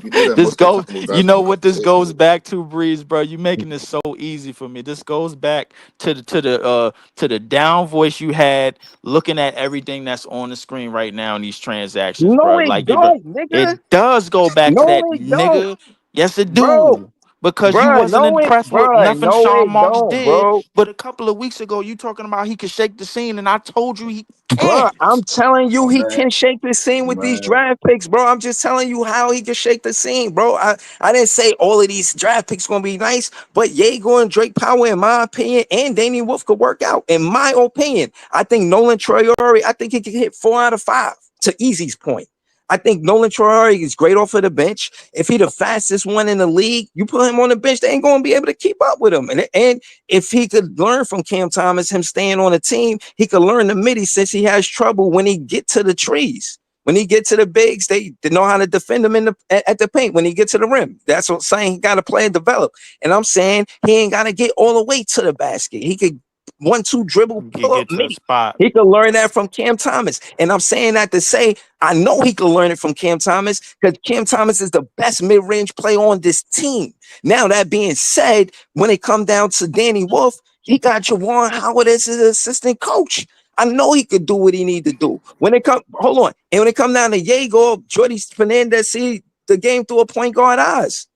you do that this most of the goes. time with You know basketball what this conversations. goes back to, Breeze, bro? You making this so easy for me. This goes back to the down voice you had looking at everything that's on the screen right now in these transactions, No, bro. it Like it, don't, nigga. it does go back to No, that, it don't. nigga. Yes, it Bro, do. Because you bruh, wasn't impressed with nothing no, Sean it Marks don't, did, bro. but a couple of weeks ago you talking about he could shake the scene, and I told you he Bruh, can't. I'm telling you, he Man, can shake the scene with these man, draft picks, bro. I'm just telling you how he can shake the scene, bro. I didn't say all of these draft picks gonna be nice, but Yegor and Drake Power, in my opinion, and Damian Wolf could work out. In my opinion, I think Nolan Traore, I think he could hit 4 out of 5 to Easy's point. I think Nolan Traore is great off of the bench. If he the fastest one in the league, you put him on the bench, they ain't gonna be able to keep up with him. And if he could learn from Cam Thomas, him staying on the team, he could learn the midi since he has trouble when he get to the trees. When he get to the bigs, they know how to defend him at the paint. When he get to the rim, that's what I'm saying. He got to play and develop. And I'm saying he ain't got to get all the way to the basket. He could 1-2 dribble, You pull up get to a midi. spot. He could learn that from Cam Thomas. And I'm saying that to say, I know he could learn it from Cam Thomas because Cam Thomas is the best mid-range player on this team. Now, that being said, when it come down to Danny Wolf, he got Juwan Howard as his assistant coach. I know he could do what he need to do. When it come, hold on. And when it come down to Yegor, Jordy Fernandez see the game through a point guard eyes.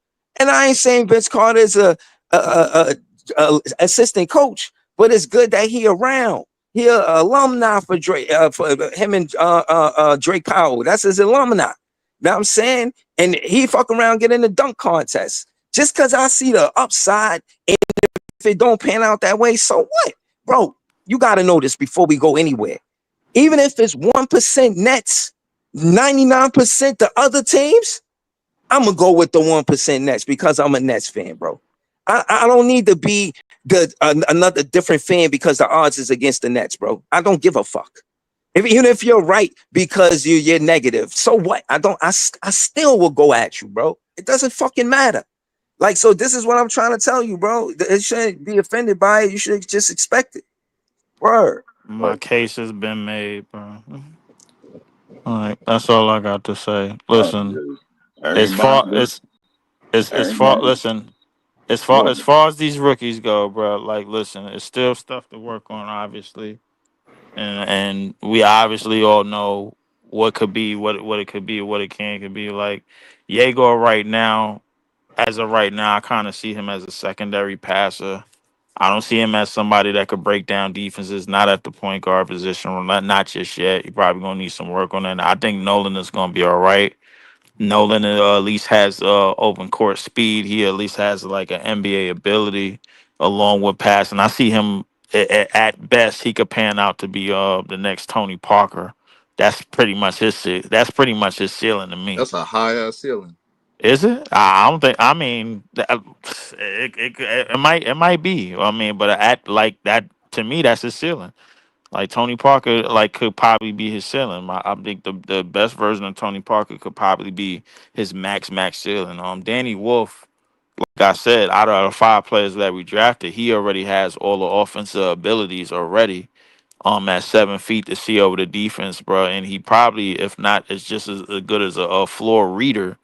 And I ain't saying Vince Carter is a assistant coach, but it's good that he around. He a alumni for Drake, for him and Drake Powell. That's his alumni. Know what I'm saying? And he fuck around get in the dunk contest. Just because I see the upside, and if it don't pan out that way, so what? Bro, You got to know this before we go anywhere. Even if it's 1% Nets, 99% the other teams, I'm going to go with the 1% Nets because I'm a Nets fan, bro. I don't need to be another different fan because the odds is against the Nets, bro. I don't give a fuck. Even if you're right because you're negative, so what? I still will go at you, bro. It doesn't fucking matter. Like, so this is what I'm trying to tell you, bro. It shouldn't be offended by it. You should just expect it. Word. My case has been made, bro. All right, that's all I got to say. Listen, as far Everybody, as far everybody. listen, Go as ahead. far as these rookies go, bro, like listen, it's still stuff to work on, obviously. And we obviously all know what could be, what it could be, what it could be. Like Yegor right now, as of right now, I kind of see him as a secondary passer. I don't see him as somebody that could break down defenses, not at the point guard position, or not just yet. He probably gonna need some work on that. I think Nolan is gonna be all right. Nolan at least has open court speed. He at least has like an NBA ability along with passing. I see him at best he could pan out to be the next Tony Parker. That's pretty much that's pretty much his ceiling to me. That's a high ass ceiling. Is it? I don't think. I mean, it might be. I mean, but at like that to me, that's his ceiling. Like Tony Parker, like could probably be his ceiling. I think the best version of Tony Parker could probably be his max ceiling. Danny Wolf, like I said, out of the 5 players that we drafted, he already has all the offensive abilities already. At 7 feet to see over the defense, bro, and he probably, if not, is just as good as a floor reader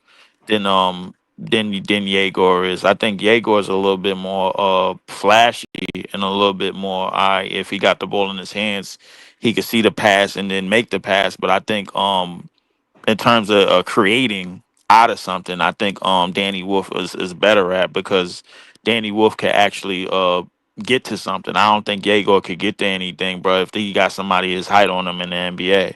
than Yegor is. I think Yegor is a little bit more flashy and a little bit more if he got the ball in his hands, he could see the pass and then make the pass. But I think in terms of creating out of something, I think Danny Wolf is better at because Danny Wolf can actually get to something. I don't think Yegor could get to anything, bro, if he got somebody his height on him in the NBA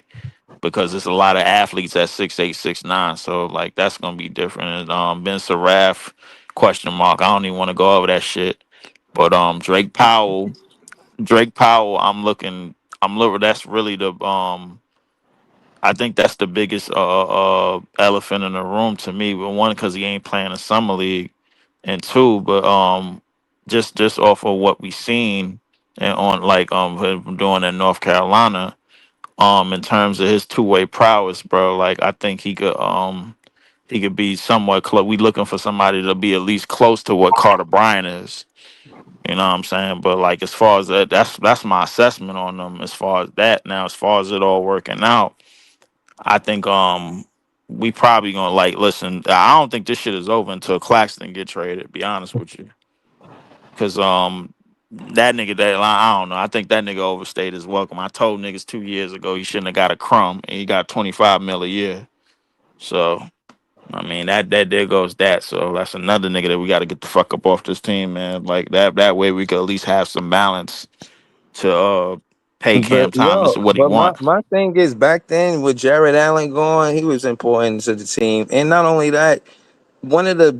because there's a lot of athletes at 6'8", 6'9", so like that's gonna be different. And, Ben Saraf, question mark. I don't even want to go over that shit. But Drake Powell, I'm looking. That's really the I think that's the biggest elephant in the room to me. But one, because he ain't playing a summer league, and two, but just off of what we seen and on like him doing in North Carolina, in terms of his two-way prowess, bro. Like I think he could be somewhat close. We looking for somebody to be at least close to what Carter Bryant is. You know what I'm saying? But like as far as that, that's my assessment on them. As far as that, now as far as it all working out, I think we probably gonna like listen. I don't think this shit is over until Claxton get traded. Be honest with you, because that nigga that I don't know. I think that nigga overstayed his welcome. I told niggas 2 years ago he shouldn't have got a crumb, and he got 25 mil a year. So I mean that there goes that. So that's another nigga that we got to get the fuck up off this team, man. Like that way we could at least have some balance to pay But Cam Thomas what he want. my thing is back then with Jared Allen gone, he was important to the team. And not only that, one of the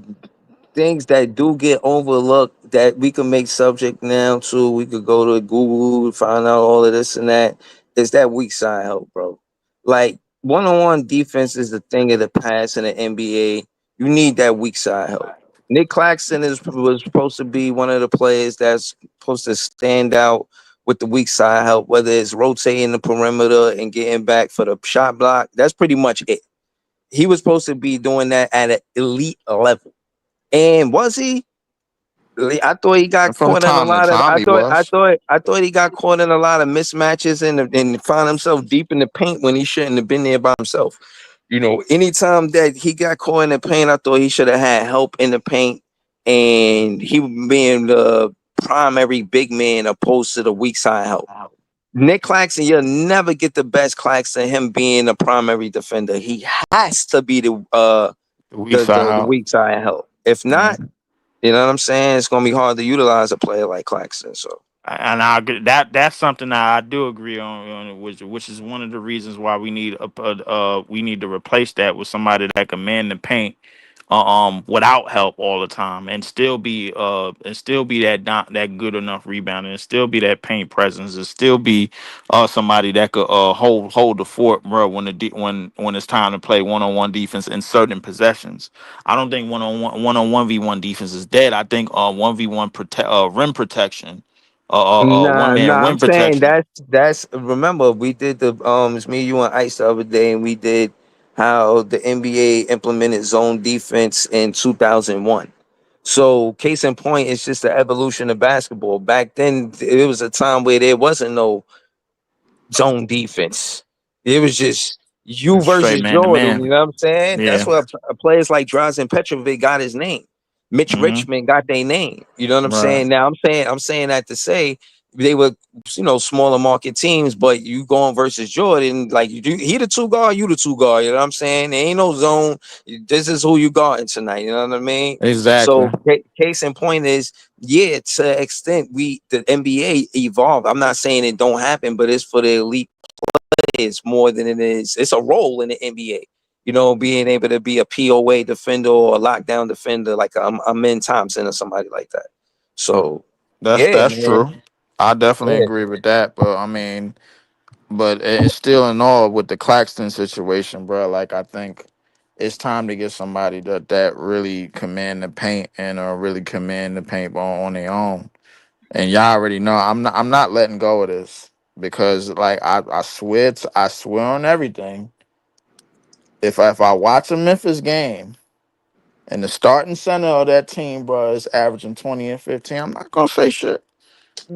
things that do get overlooked that we can make subject now to, we could go to Google, find out all of this and that, is that weak side help, bro. Like one-on-one defense is the thing of the past in the NBA. You need that weak side help. Nick Claxton was supposed to be one of the players that's supposed to stand out with the weak side help, whether it's rotating the perimeter and getting back for the shot block. That's pretty much it. He was supposed to be doing that at an elite level. And was he? I thought he got From caught in a time to lot of. time, he was. I thought he got caught in a lot of mismatches and found himself deep in the paint when he shouldn't have been there by himself. You know, anytime that he got caught in the paint, I thought he should have had help in the paint, and he being the primary big man opposed to the weak side help. Nick Claxton, you'll never get the best Claxton, him being a primary defender. He has to be We side the out. weak side help. If not, you know what I'm saying? It's gonna be hard to utilize a player like Claxton. So And I agree, that's something that I do agree on, which is one of the reasons why we need we need to replace that with somebody that can man the paint without help all the time, and still be that not that good enough rebounder, and still be that paint presence, and still be somebody that could hold the fort, bro, when it's time to play one-on-one defense in certain possessions. I don't think one-on-one v1 defense is dead. I think 1v1 rim protection, one man Nah, I'm rim saying protection. that's remember we did the it's me, you, and Ice the other day, and we did how the NBA implemented zone defense in 2001. So case in point, it's just the evolution of basketball. Back then, it was a time where there wasn't no zone defense. It was just you Straight versus man to Jordan. You man. know what I'm saying? That's Yeah. where players like Drazen Petrovic got his name. Mitch Mm-hmm. Richmond got their name. You know what I'm Right. saying? Now I'm saying that to say they were, smaller market teams, but you going versus Jordan, like he the two guard, you the two guard. You know what I'm saying? There ain't no zone. This is who you guarding tonight. You know what I mean? Exactly. So case in point is, yeah, to an extent, the NBA evolved. I'm not saying it don't happen, but it's for the elite players more than it is. It's a role in the NBA. Being able to be a POA defender or a lockdown defender like a Min Thompson or somebody like that. So yeah, That's man. true. I definitely Yeah. agree with that. But I mean, but it's still in all with the Claxton situation, bro. Like I think it's time to get somebody that really command the paint and really command the paint on their own. And y'all already know I'm not letting go of this because like I swear on everything. If I watch a Memphis game and the starting center of that team, bro, is averaging 20 and 15, I'm not gonna say shit.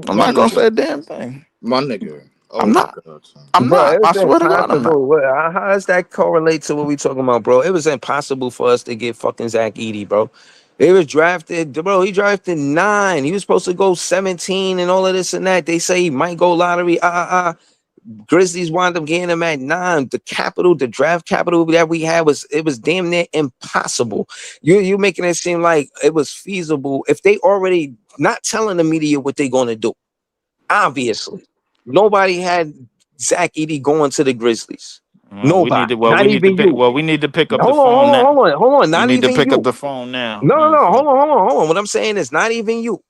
I'm My not gonna say nigga. a damn thing. My nigga. Oh I'm my not. god, son. I'm Bro, not. it I was swear to God, I'm not. impossible. How does that correlate to what we talking about, bro? It was impossible for us to get fucking Zach Edey, bro. He was drafted, bro. He drafted 9. He was supposed to go 17 and all of this and that. They say he might go lottery. Grizzlies wound up getting him at 9. The draft capital that we had was damn near impossible. You making it seem like it was feasible if they already not telling the media what they're gonna do. Obviously, nobody had Zach Edey going to the Grizzlies. We need Nobody, to. not even you. We need to pick up the Hold on, hold phone. on, hold on, hold on. We Not need to even pick up you. the phone now. No, no, Man, no. fuck. Hold on. What I'm saying is not even you.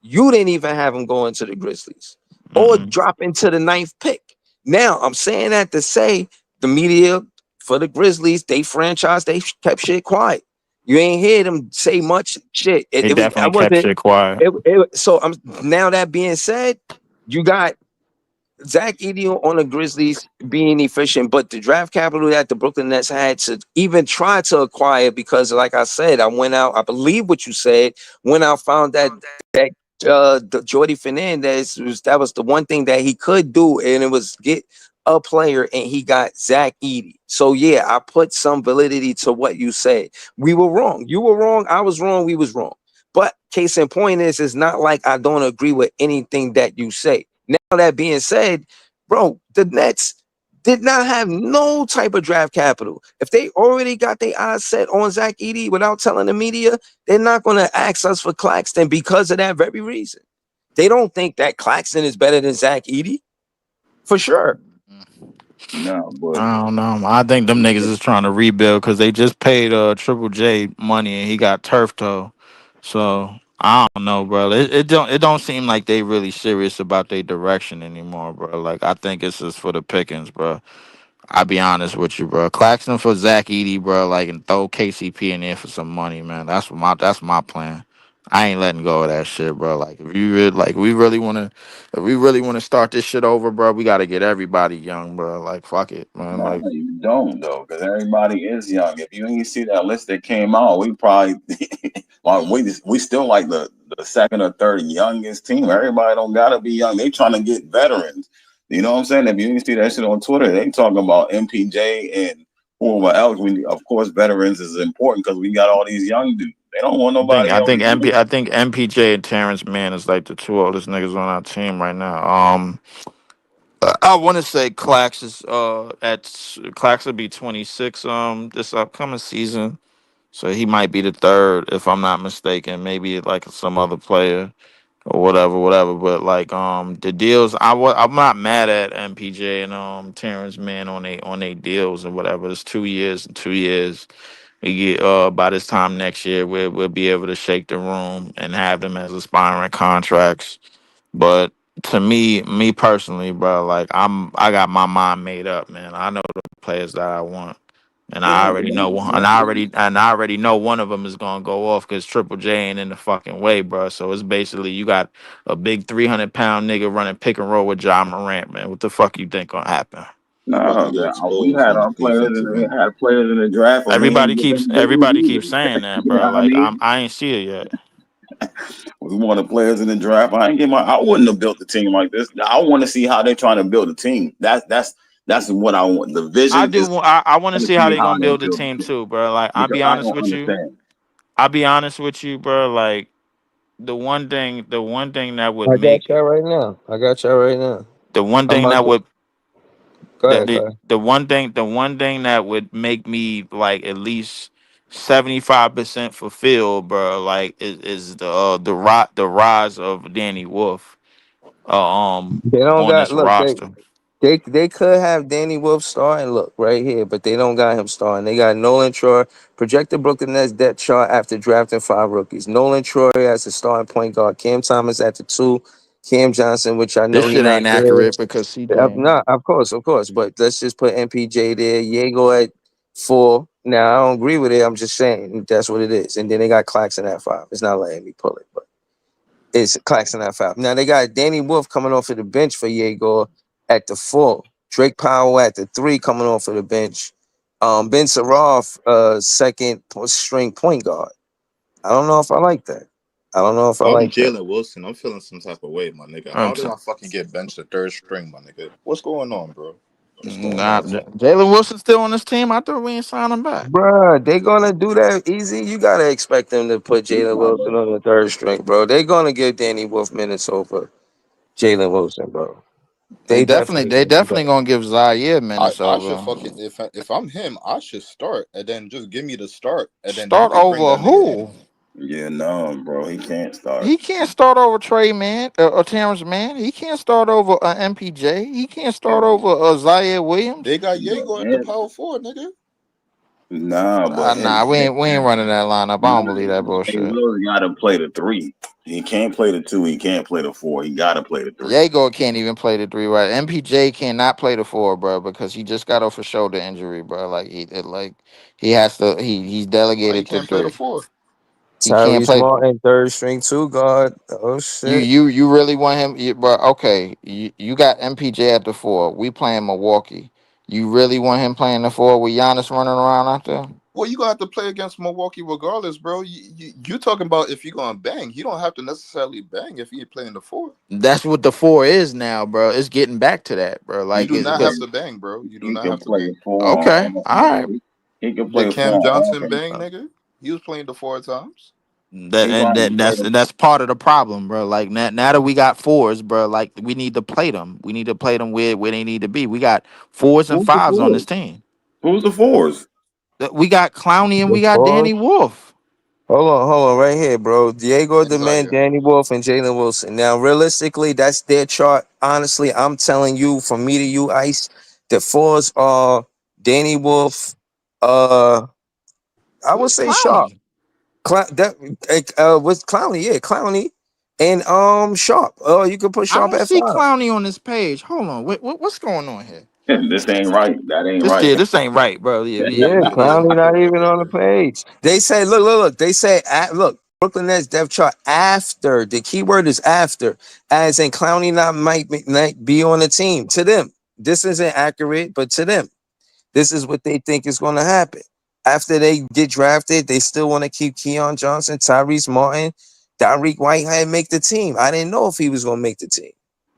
You didn't even have him going to the Grizzlies or Mm-mm. drop into the 9th pick. Now I'm saying that to say the media for the Grizzlies, they franchise, they kept shit quiet. You ain't hear them say much shit. They It was I definitely kept wasn't. shit quiet. So I'm now that being said, you got Zach Edey on the Grizzlies being efficient, but the draft capital that the Brooklyn Nets had to even try to acquire, because like I said, I went out, I believe what you said, went out, found that the Jordy Fernandez that was the one thing that he could do, and it was get a player, and he got Zach Edey. So yeah, I put some validity to what you said. We were wrong. You were wrong. I was wrong. We was wrong. But case in point is, it's not like I don't agree with anything that you say. Now that being said, bro, the Nets did not have no type of draft capital. If they already got their eyes set on Zach Edey without telling the media, they're not going to ask us for Claxton because of that very reason. They don't think that Claxton is better than Zach Edey, for sure. No, but I don't know. I think them niggas is trying to rebuild because they just paid Triple J money and he got turf toe. So I don't know, bro. It don't seem like they really serious about their direction anymore, bro. Like I think it's just for the pickings, bro. I'll be honest with you, bro. Claxton for Zach Edey, bro. Like and throw KCP in there for some money, man. That's my plan. I ain't letting go of that shit, bro. Like if you really like, if we really wanna start this shit over, bro, we gotta get everybody young, bro. Like fuck it, man. no, Like you don't though, because everybody is young. If you ain't see that list that came out, we probably like we still like the second or third youngest team. Everybody don't gotta be young. They trying to get veterans. You know what I'm saying? If you didn't see that shit on Twitter, they talking about MPJ and whoever else. Of course, veterans is important because we got all these young dudes. They don't want nobody else. I think MPJ and Terrence Mann is like the two oldest niggas on our team right now. I want to say Clax will be 26 this upcoming season, so he might be the third if I'm not mistaken. Maybe like some other player or whatever. But like the deals, I'm not mad at MPJ and Terrence Mann on they deals and whatever. It's 2 years and 2 years. By this time next year, we'll be able to shake the room and have them as aspiring contracts. But to me personally, bro, like I got my mind made up, man. I know the players that I want, and I Yeah, already know one. And I already know one of them is gonna go off because Triple J ain't in the fucking way, bro. So it's basically you got a big 300-pound nigga running pick and roll with Ja Morant, man. What the fuck you think gonna happen? He about to no, get we exposed had on the our players defensive we end. had players in the draft, and we Everybody ain't keeps getting big everybody keeps either. saying that, You know bro. what I Like mean? I ain't see it yet. We wanted players in the draft. I wouldn't have built the team like this. I want to see how they're trying to build a team. That's what I want. The I vision is do. I want to to see how see they how gonna they build the build team a team too, bro. Like because I don't understand. I'll be honest with you, bro. Like the one thing that would I got make y'all right now. I got y'all right now. the one I'm thing about that to would go ahead, go ahead. the one thing that would make me like at least 75% fulfilled, bro. Like is the rise of Danny Wolf, They don't on got this look. roster. They could have Danny Wolf starting. Look right here, but they don't got him starting. They got Nolan Troy projected Brooklyn Nets depth chart after drafting 5 rookies. Nolan Troy as the starting point guard. Cam Thomas at the 2. Cam Johnson, which I know This he shit not ain't there. accurate because CJ ain't No, here. of course. But let's just put MPJ there. Diego at 4. Now I don't agree with it. I'm just saying that's what it is. And then they got Claxton at 5. It's not letting me pull it, but it's Claxton at 5. Now they got Danny Wolf coming off of the bench for Diego at the 4. Drake Powell at the 3 coming off of the bench. Ben Saroff, second string point guard. I don't know if I like that. I don't know if If I I'm like that. Jalen Wilson, I'm feeling some type of way, my nigga. I'm How did t- I fucking get benched the third string, my nigga? What's going on, bro? What's going Nah, on? Jalen Wilson still on this team. I thought we ain't signed him back. Bruh, they gonna do that easy. You gotta expect them to put Jalen Wilson on the 3rd string, bro. They gonna give Danny Wolf minutes over Jalen Wilson, bro. They definitely They gonna do definitely that. gonna give Zaire I should Minnesota. fucking if I'm him, I should start and then just give me the start and then you Start could bring over that nigga in. who? Yeah, no, bro, he can't start. He can't start over Trey Man or Terrence Mann. He can't start over MPJ. He can't start over Zaire Williams. They got But Diego at the power forward, nigga. Nah, we ain't running that lineup. I don't believe that He bullshit. really got to play the 3. He can't play the 2. He can't play the 4. He got to play the 3. Diego can't even play the 3 right. MPJ cannot play the 4, bro, because he just got off a shoulder injury, bro. He has to. He's Why he delegated to can't play the 3. four? He can't Tyrese play. Martin, 3rd string 2 guard. Oh shit. You really want him, bro? Okay, you got MPJ at the 4. We playing Milwaukee. You really want him playing the 4 with Giannis running around out there? Well, you gonna have to play against Milwaukee regardless, bro. You talking about if you gonna bang? He don't have to necessarily bang if he playing the 4. That's what the 4 is now, bro. It's getting back to that, bro. You Like do it's not have because to bang, bro. You do He not can have to play bang. 4 okay, all right. he can Did play 4 Cam on Johnson offense. bang, nigga? He was playing the 4 at times. He probably played him. That's part of the problem, bro. Like now that we got 4s, bro, like we need to play them. We need to play them where they need to be. We got 4s and Who's the 5s on 4s? this team. Who's the 4s? We got Clowney and The we got fourth. Danny Wolf. Hold on, right here, bro. Diego And Demand, Zaire. Danny Wolf, and Jalen Wilson. Now, realistically, that's their chart. Honestly, I'm telling you, from me to you, Ice, the 4s are Danny Wolf. I would Where's say Sharp. Clowney? Was Clowney? Yeah, Clowney, and Sharp. Oh, you could put I Sharp don't at see 5. Clowney on this page. Hold on. What's going on here? This ain't right. That ain't This right. yeah, this ain't right, bro. Yeah, Clowney not even on the page. They say, look. They say, look, Brooklyn Nets depth chart after. The keyword is after, as in Clowney might be on the team. To them, this isn't accurate, but to them, this is what they think is going to happen. After they get drafted, they still want to keep Keon Johnson, Tyrese Martin, Dariq Whitehead make the team. I didn't know if he was going to make the team.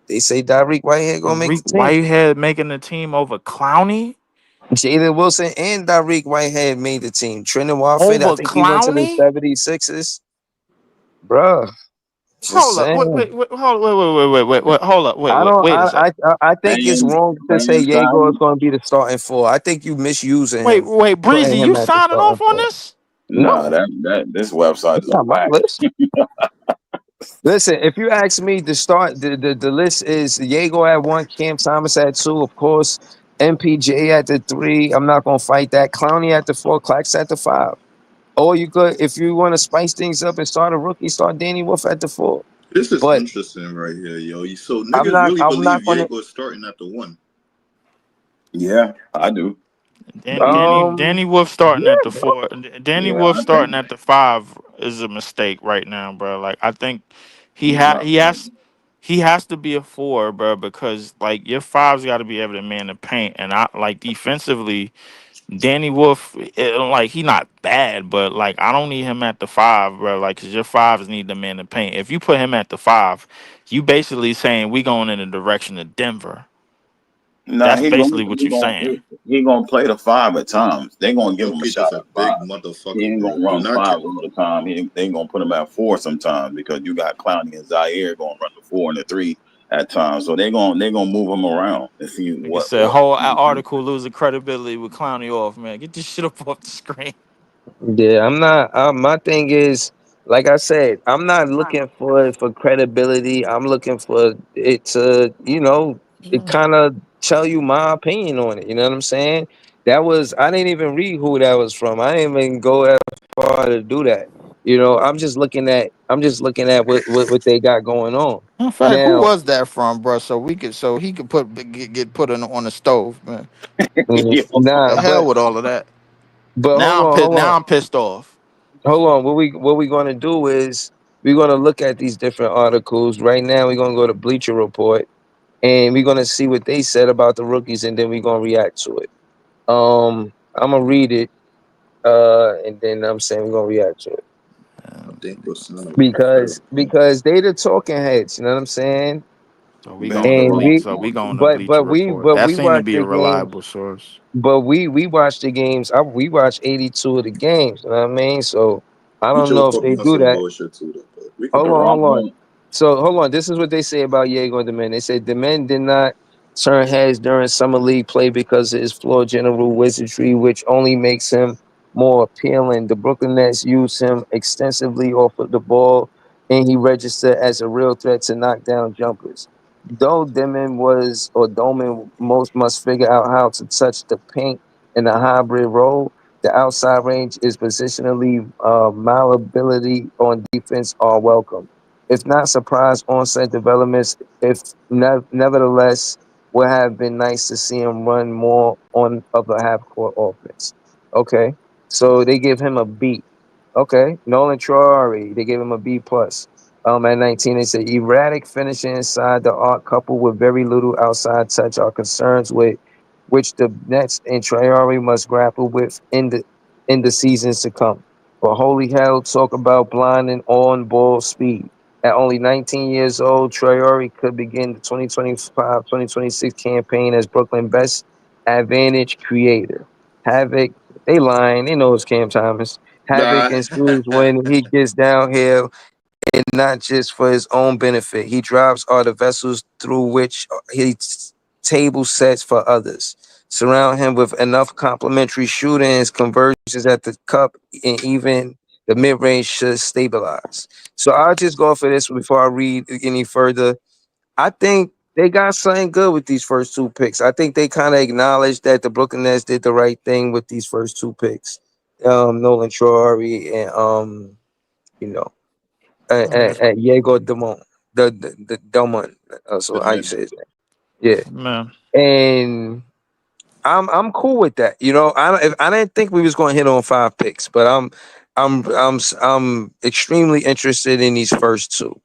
They say Dariq Whitehead going to make Reek the team. Whitehead making the team over Clowney? Jalen Wilson and Dariq Whitehead made the team. Trenton Watford, I Over think he went to the Clowney? 76ers. Bruh, just Hold up. saying. Hold up. I don't. Wait a second. I think it's Same, wrong to say same Diego is time. going to be the starting 4. I think you misusing him, Wait, putting Breezy, him you at the signing starting off on 4. this? No, No, this website it's is not my whack. list. Listen, if you ask me, the list is Diego at 1, Cam Thomas at 2, of course. MPJ at the 3. I'm not gonna fight that. Clowney at the 4. Clax at the 5. Or you could, if you want to spice things up and start a rookie, start Danny Wolf at the 4. This is But interesting right here, yo. So I'm niggas not. really I'm believe not gonna. Yeager's starting at the 1. Yeah, I do. Danny Wolf starting Yeah, at the bro. 4. Danny Yeah, Wolf I starting think at the 5 is a mistake right now, bro. Like I think he he's ha- not he playing. has he has to be a 4, bro, because like your 5's got to be able to man the paint, and I like defensively. Danny Wolf, like he not bad, but like I don't need him at the 5, bro. Like, cause your 5s need the man to paint. If you put him at the 5, you basically saying we going in the direction of Denver. Nah, That's basically what you saying. he gonna play the 5 at times. They gonna give him a Jokic shot is a at 5. big He motherfucker, ain't bro. gonna Do run not 5 all the time. They gonna put him at 4 sometimes because you got Clowney and Zaire gonna run the 4 and the 3 at times. So they gonna move him around and see Like I what said, whole article losing credibility with Clowney off, man. Get this shit up off the screen. Yeah, I'm not. My thing is, like I said, I'm not looking for credibility. I'm looking for it to, it kind of tell you my opinion on it. You know what I'm saying? That was I didn't even read who that was from. I didn't even go as far to do that. I'm just looking at what they got going on In fact, who now. was that from, bro? So he could get put on the stove, man. Nah, The hell with all of that. but hold Now I'm on, pissed. hold on. Now I'm pissed off. Hold on. What we gonna do is we're gonna look at these different articles. Right now, we're gonna go to Bleacher Report and we're gonna see what they said about the rookies, and then we're gonna react to it. I'm gonna read it, and then I'm saying we're gonna react to it I think what's not because they the talking heads. You know what I'm saying? So we Ben going to And Simmons. bleach. we, So we going to but Bleacher but we Report. but That we seemed to watch be a the game. reliable source. But we watch the games. We watch 82 of the games. You know what I mean? So I don't Bleacher know if Report they be on do some that. bullshit too, though. But we can Hold go. on, hold on. Toronto. So hold on. This is what they say about Diego and the men. They said the men did not turn heads during summer league play because of his floor general wizardry, which only makes him more appealing. The Brooklyn Nets used him extensively off of the ball, and he registered as a real threat to knock down jumpers. Though Doman most must figure out how to touch the paint in a hybrid role. The outside range is positionally malleability on defense are welcome. If not surprise onset developments, if nevertheless would have been nice to see him run more on of a half court offense. Okay. So they give him a B. Okay. Nolan Traore, they gave him a B plus. At 19, they said erratic finishing inside the arc coupled with very little outside touch are concerns with which the Nets and Traore must grapple with in the seasons to come. But holy hell, talk about blinding on ball speed. At only 19 years old, Traore could begin the 2025-2026 campaign as Brooklyn best advantage creator. Havoc, they lying, they know it's Cam Thomas. Havoc Nah. ensues when he gets downhill and not just for his own benefit. He drives are the vessels through which he table sets for others. Surround him with enough complementary shooting and his conversions at the cup and even the mid range should stabilize. So I'll just go for this before I read any further. I think they got something good with these first two picks. I think they kind of acknowledged that the Brooklyn Nets did the right thing with these first two picks. Nolan Traore and you know, and Diego Demon, the Delmon. So how you say his name? Yeah, Man, and I'm cool with that. I didn't think we was going to hit on 5 picks, but I'm extremely interested in these first two.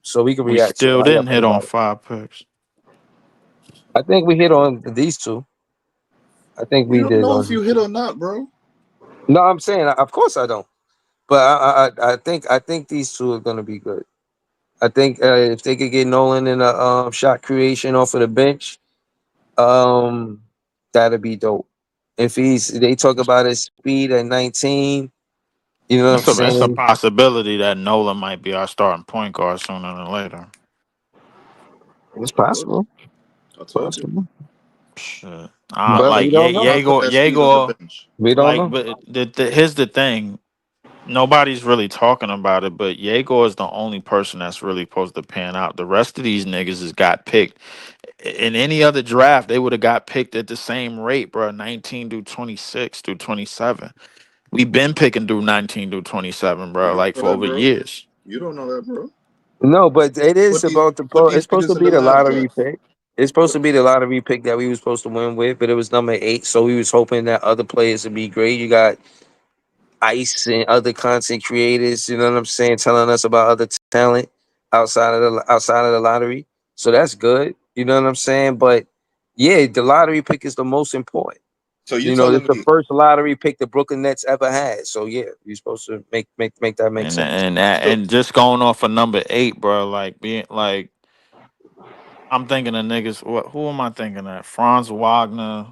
So we can we react to it. still How y'all didn't feel hit on about it? 5 picks. I think we hit on these two. I think You we don't did know on if you these hit two. or not, bro. No, I'm saying, of course I don't. But I think these two are gonna be good. I think if they could get Nolan in a shot creation off of the bench, um, that'd be dope. If they talk about his speed at 19, you know what I'm It's a saying? possibility that Nolan might be our starting point guard sooner than later. It's What? possible. I told you. Possible. Shit. Watch But him. we don't know. Watch him Jago, that speed off the bench. We don't like, know. but here's the thing. Nobody's really talking about it, but Yegor is the only person that's really supposed to pan out. The rest of these niggas has got picked. In any other draft, they would have got picked at the same rate, bro. 19 through 26 through 27. We've been picking through 19 through 27, bro, You like know for that, over bro? years. You don't know that, bro. No, but it is about the Put pro. It's these supposed to niggas in the be the live lottery draft. pick. It's supposed Put, to be the lottery pick that we were supposed to win with, but it was number 8. So we was hoping that other players would be great. You got Ice and other content creators. You know what I'm saying? Telling us about other talent outside of the lottery. So that's good. You know what I'm saying? But yeah, the lottery pick is the most important. so you You know, telling it's the me first lottery pick the Brooklyn Nets ever had. So yeah, you're supposed to make that make And sense. and so and just going off of number 8, bro, like being like I'm thinking of niggas. What? Who am I thinking of? Franz Wagner.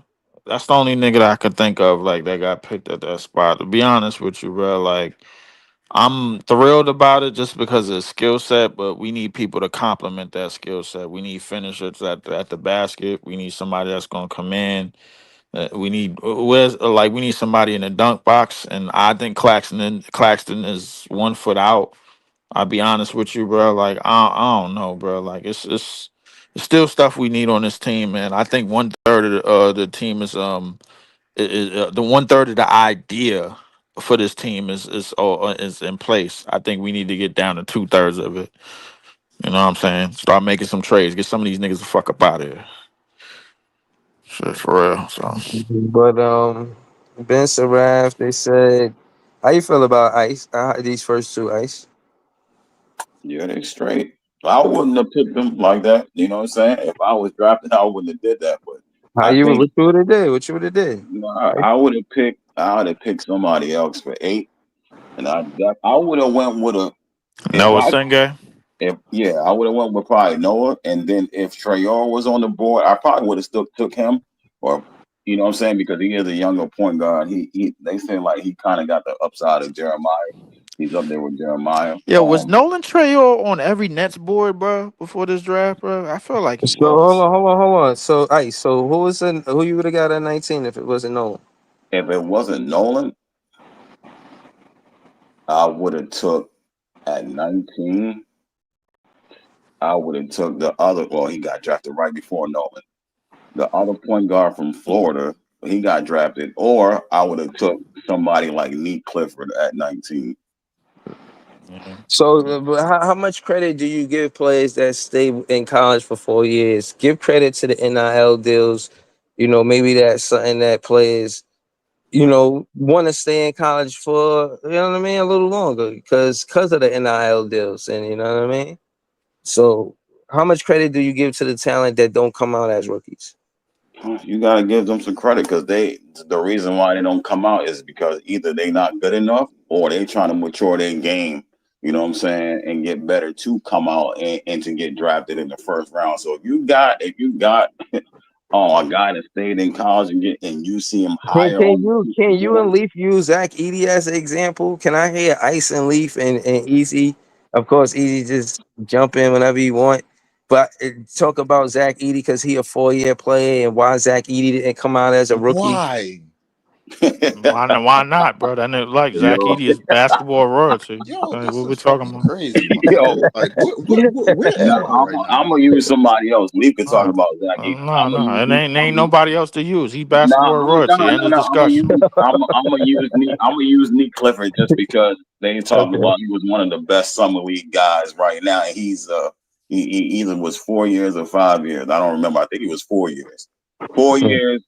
That's the only nigga that I could think of like that got picked at that spot. To be honest with you, bro, like I'm thrilled about it just because of the skill set, but we need people to complement that skill set. We need finishers at the basket. We need somebody that's gonna come in. We need we need somebody in the dunk box, and I think Claxton is 1 foot out. I'll be honest with you, bro. Like I don't know, bro. Like it's still stuff we need on this team, man. I think 1/3 of the team is the 1/3 of the idea for this team is in place. I think we need to get down to 2/3 of it. You know what I'm saying? Start making some trades. Get some of these niggas the fuck up out of here. Shit for real. So But Ben Saraf, they said, how you feel about Ice? These first two Ice. Yeah, they straight. I wouldn't have picked them like that. You know what I'm saying? If I was drafted, I wouldn't have did that. But How I you think what you would have did? What you would have did? you know Ice? I would have picked somebody else for 8, and I would have went with a if Noah I Senge. if yeah I would have went with probably Noah, and then if Trayor was on the board, I probably would have still took him, or you know what I'm saying, because he is a younger point guard. He they say like he kind of got the upside of Jeremiah. He's up there with Jeremiah. Yeah, was Nolan Trayor on every Nets board, bro, before this draft, bro? I feel like he So hold was. on, hold on, hold on. So Ice, so who you would have got at 19 if it wasn't Nolan? If it wasn't Nolan, I would have took at 19. I would have took the other. Well, he got drafted right before Nolan. The other point guard from Florida, he got drafted. Or I would have took somebody like Neat Clifford at 19. Yeah. So but how much credit do you give players that stay in college for 4 years? Give credit to the NIL deals. You know, maybe that's something that players want to stay in college for, what I mean, a little longer because of the NIL deals, and you know what I mean. So, how much credit do you give to the talent that don't come out as rookies? You gotta give them some credit because the reason why they don't come out is because either they not good enough or they trying to mature their game. You know what I'm saying, and get better to come out and to get drafted in the first round. So if you got oh, a guy that stayed in college and you see him Can, higher can on you the can you board. and Leaf use Zach Edey as an example? Can I hear Ice and Leaf and Easy? Of course, Easy just jump in whenever you want. But talk about Zach Edey because he a 4-year player and why Zach Edey didn't come out as a rookie. why? Why not, bro? That nigga like Zach Yo, Edey is basketball royalty. Yo, Like, this what we is talking fucking about? crazy, my yo, nigga. Like, where now am I right I'm now? gonna use somebody else. We could talk Uh, about Zach Edey. no, I'm gonna no, use it ain't me. nobody else to use. He Nah, basketball royalty. End of I'm gonna discussion. use Nick Clifford just because they talked Okay. about he was one of the best summer league guys right now, and he either was 4 years or 5 years. I don't remember. I think he was 4 years. 4 years,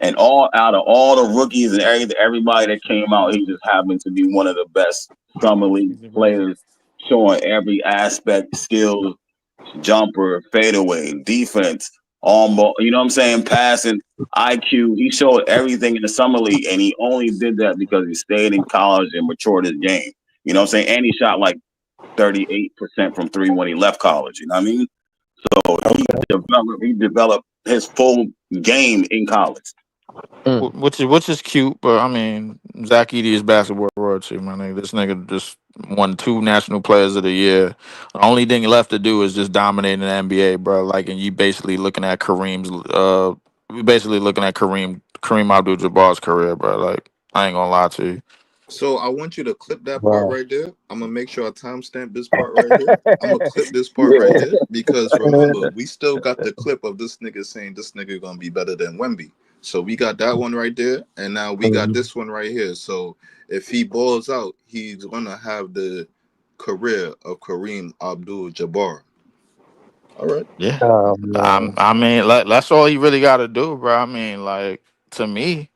and all out of all the rookies and everybody that came out, he just happened to be one of the best summer league Easy breezy. players, showing every aspect, skills, jumper, fadeaway, defense, on ball, you know what I'm saying? Passing, IQ. He showed everything in the summer league, and he only did that because he stayed in college and matured his game. You know what I'm saying? And he shot like 38% from 3 when he left college. You know what I mean? So he developed his full game in college. Mm. Which is cute, but I mean, Zach Edey is basketball royalty, my nigga. This nigga just won 2 national players of the year. The only thing left to do is just dominate in the NBA, bro. Like, and you basically looking at we basically looking at Kareem Abdul-Jabbar's career, bro. Like, I ain't gonna lie to you. So I want you to clip that part Wow. right there. I'm gonna make sure I timestamp this part right here. I'm gonna clip this part right Yeah. here because remember, we still got the clip of this nigga saying this nigga gonna be better than Wemby. So we got that one right there, and now we got this one right here. So if he balls out, he's gonna have the career of Kareem Abdul-Jabbar. All right. Yeah. Oh man. I mean, like that's all he really got to do, bro. I mean, like to me,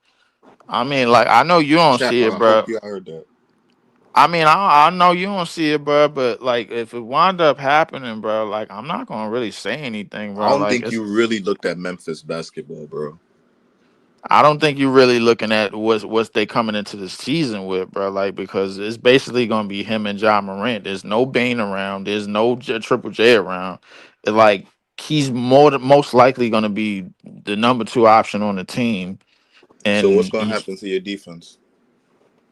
I mean, like I know you don't Chat. see it, I hope bro. you heard that. I mean, I know you don't see it, bro. But like, if it wound up happening, bro, like I'm not gonna really say anything, I bro. don't Like think it's, you really looked at Memphis basketball, bro. I don't think you're really looking at what's they coming into the season with, bro. Like because it's basically gonna be him and John Morant. There's no Bane around. There's no Triple J around. Like he's most likely gonna be the number 2 option on the team, So what's and gonna he's happen to your defense?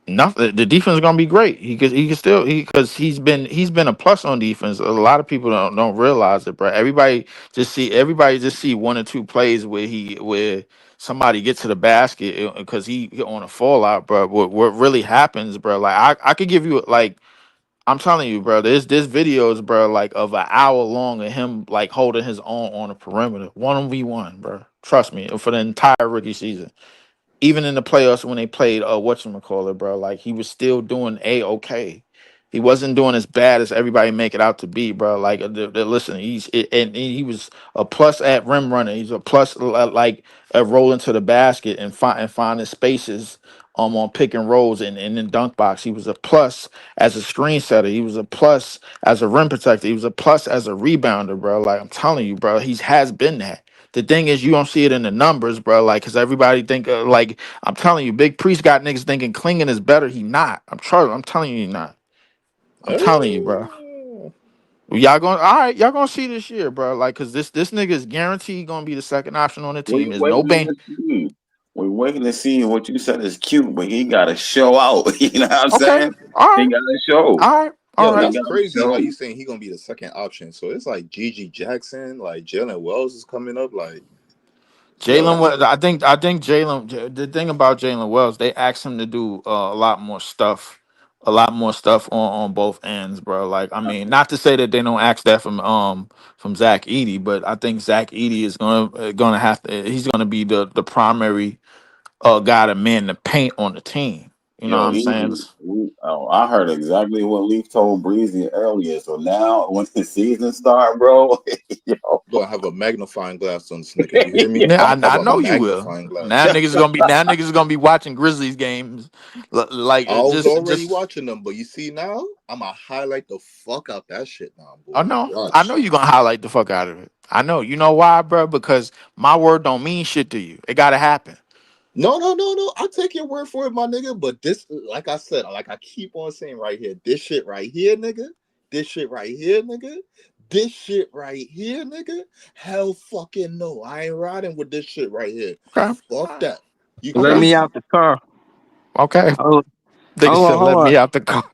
nothing. The defense is gonna be great. He can still because he's been a plus on defense. A lot of people don't realize it, bro. Everybody just see 1 or 2 plays where somebody gets to the basket because he on a fallout, bro. What really happens, bro? Like I could give you like I'm telling you, bro. There's videos, bro, like of an hour long of him like holding his own on the perimeter, 1v1, bro. Trust me, for the entire rookie season, even in the playoffs when they played whatchamacallit, bro, like he was still doing okay. He wasn't doing as bad as everybody make it out to be, bro. Like listen, and he was a plus at rim running. He's a plus like rolling to the basket and finding spaces on pick and rolls and in dunk box. He was a plus as a screen setter. He was a plus as a rim protector. He was a plus as a rebounder, bro. Like I'm telling you, bro, he has been that. The thing is, you don't see it in the numbers, bro. Like, cause everybody think like I'm telling you, Big Priest got niggas thinking Klingon is better. He not. I'm telling you, he not. I'm telling you, bro. Y'all going all right? Y'all gonna see this year, bro. Like, cause this nigga is guaranteed gonna be the second option on the We team. There's no waiting Bane. to see. We waiting to see what you said is cute, but he got to show out. You know what I'm Okay, saying? all He right, got to show. all right, all Yo, He right. that's got to crazy how show. you saying he gonna be the second option. So it's like Gigi Jackson, like Jalen Wells is coming up. Like, yo, Jalen, that's I think Jalen. The thing about Jalen Wells, they asked him to do a lot more stuff on both ends, bro. Like, I mean, not to say that they don't ask that from Zach Edey, but I think Zach Edey is gonna have to. He's gonna be the primary guy to man the paint on the team. You know what Yo, I'm saying? I heard exactly what Leaf told Breezy earlier. So now, when the season start, bro, yo, gonna have a magnifying glass on this nigga. You hear me? Yeah, I'm gonna have I a know you will. magnifying glass. Now niggas is gonna be watching Grizzlies games, like I was already just. watching them, but you see now, I'm gonna highlight the fuck out that shit now, I boy. know. I know Watch. you're gonna highlight the fuck out of it. I know. You know why, bro? Because my word don't mean shit to you. It gotta happen. No. I take your word for it, my nigga. But this, like I said, like I keep on saying right here, this shit right here, nigga. This shit right here, nigga. This shit right here, nigga. Hell fucking no. I ain't riding with this shit right here. Okay. Fuck that. You Let Okay. me crazy. out the car. Okay. Hold, Nigga hold said, on, "Let hold me out the car."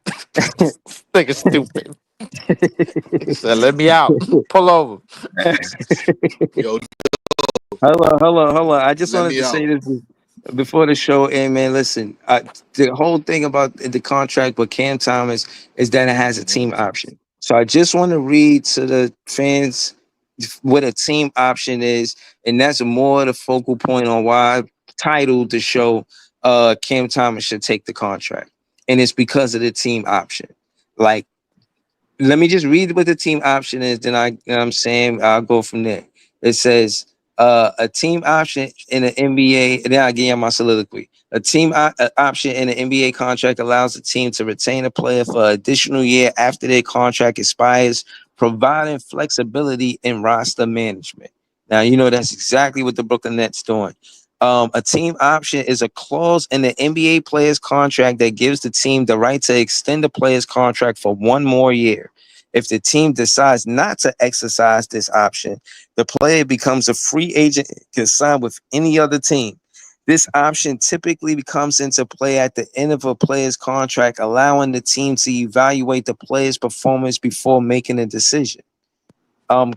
Nigga stupid. Nigga said, "Let me out. Pull over." Yo, hold on. I just let wanted me to say out. this before the show. And man, listen, the whole thing about the contract with Cam Thomas is that it has a Mhm. team option. So I just want to read to the fans what a team option is, and that's more the focal point on why I titled the show Cam Thomas should take the contract. And it's because of the team option. Like, let me just read what the team option is, then you know what I'm saying I'll go from there. It says a team option in an NBA, and then I give you my soliloquy. A team option in an NBA contract allows the team to retain a player for an additional year after their contract expires, providing flexibility in roster management. Now you know that's exactly what the Brooklyn Nets doing. A team option is a clause in the NBA player's contract that gives the team the right to extend the player's contract for 1 more year. If the team decides not to exercise this option, the player becomes a free agent and can sign with any other team. This option typically comes into play at the end of a player's contract, allowing the team to evaluate the player's performance before making a decision.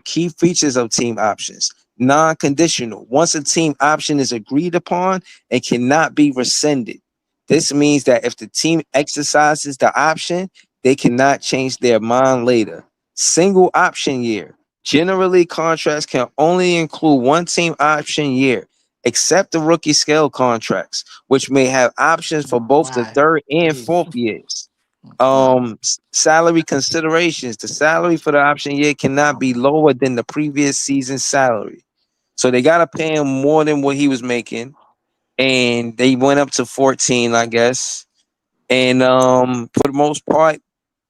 Key features of team options: non-conditional. Once a team option is agreed upon, it cannot be rescinded. This means that if the team exercises the option, they cannot change their mind later. Single option year. Generally, contracts can only include one team option year, except the rookie scale contracts, which may have options for both the Why? third and Jeez. fourth years. Okay. Salary considerations. The salary for the option year cannot be lower than the previous season's salary. So they gotta pay him more than what he was making. And they went up to 14, I guess. And for the most part,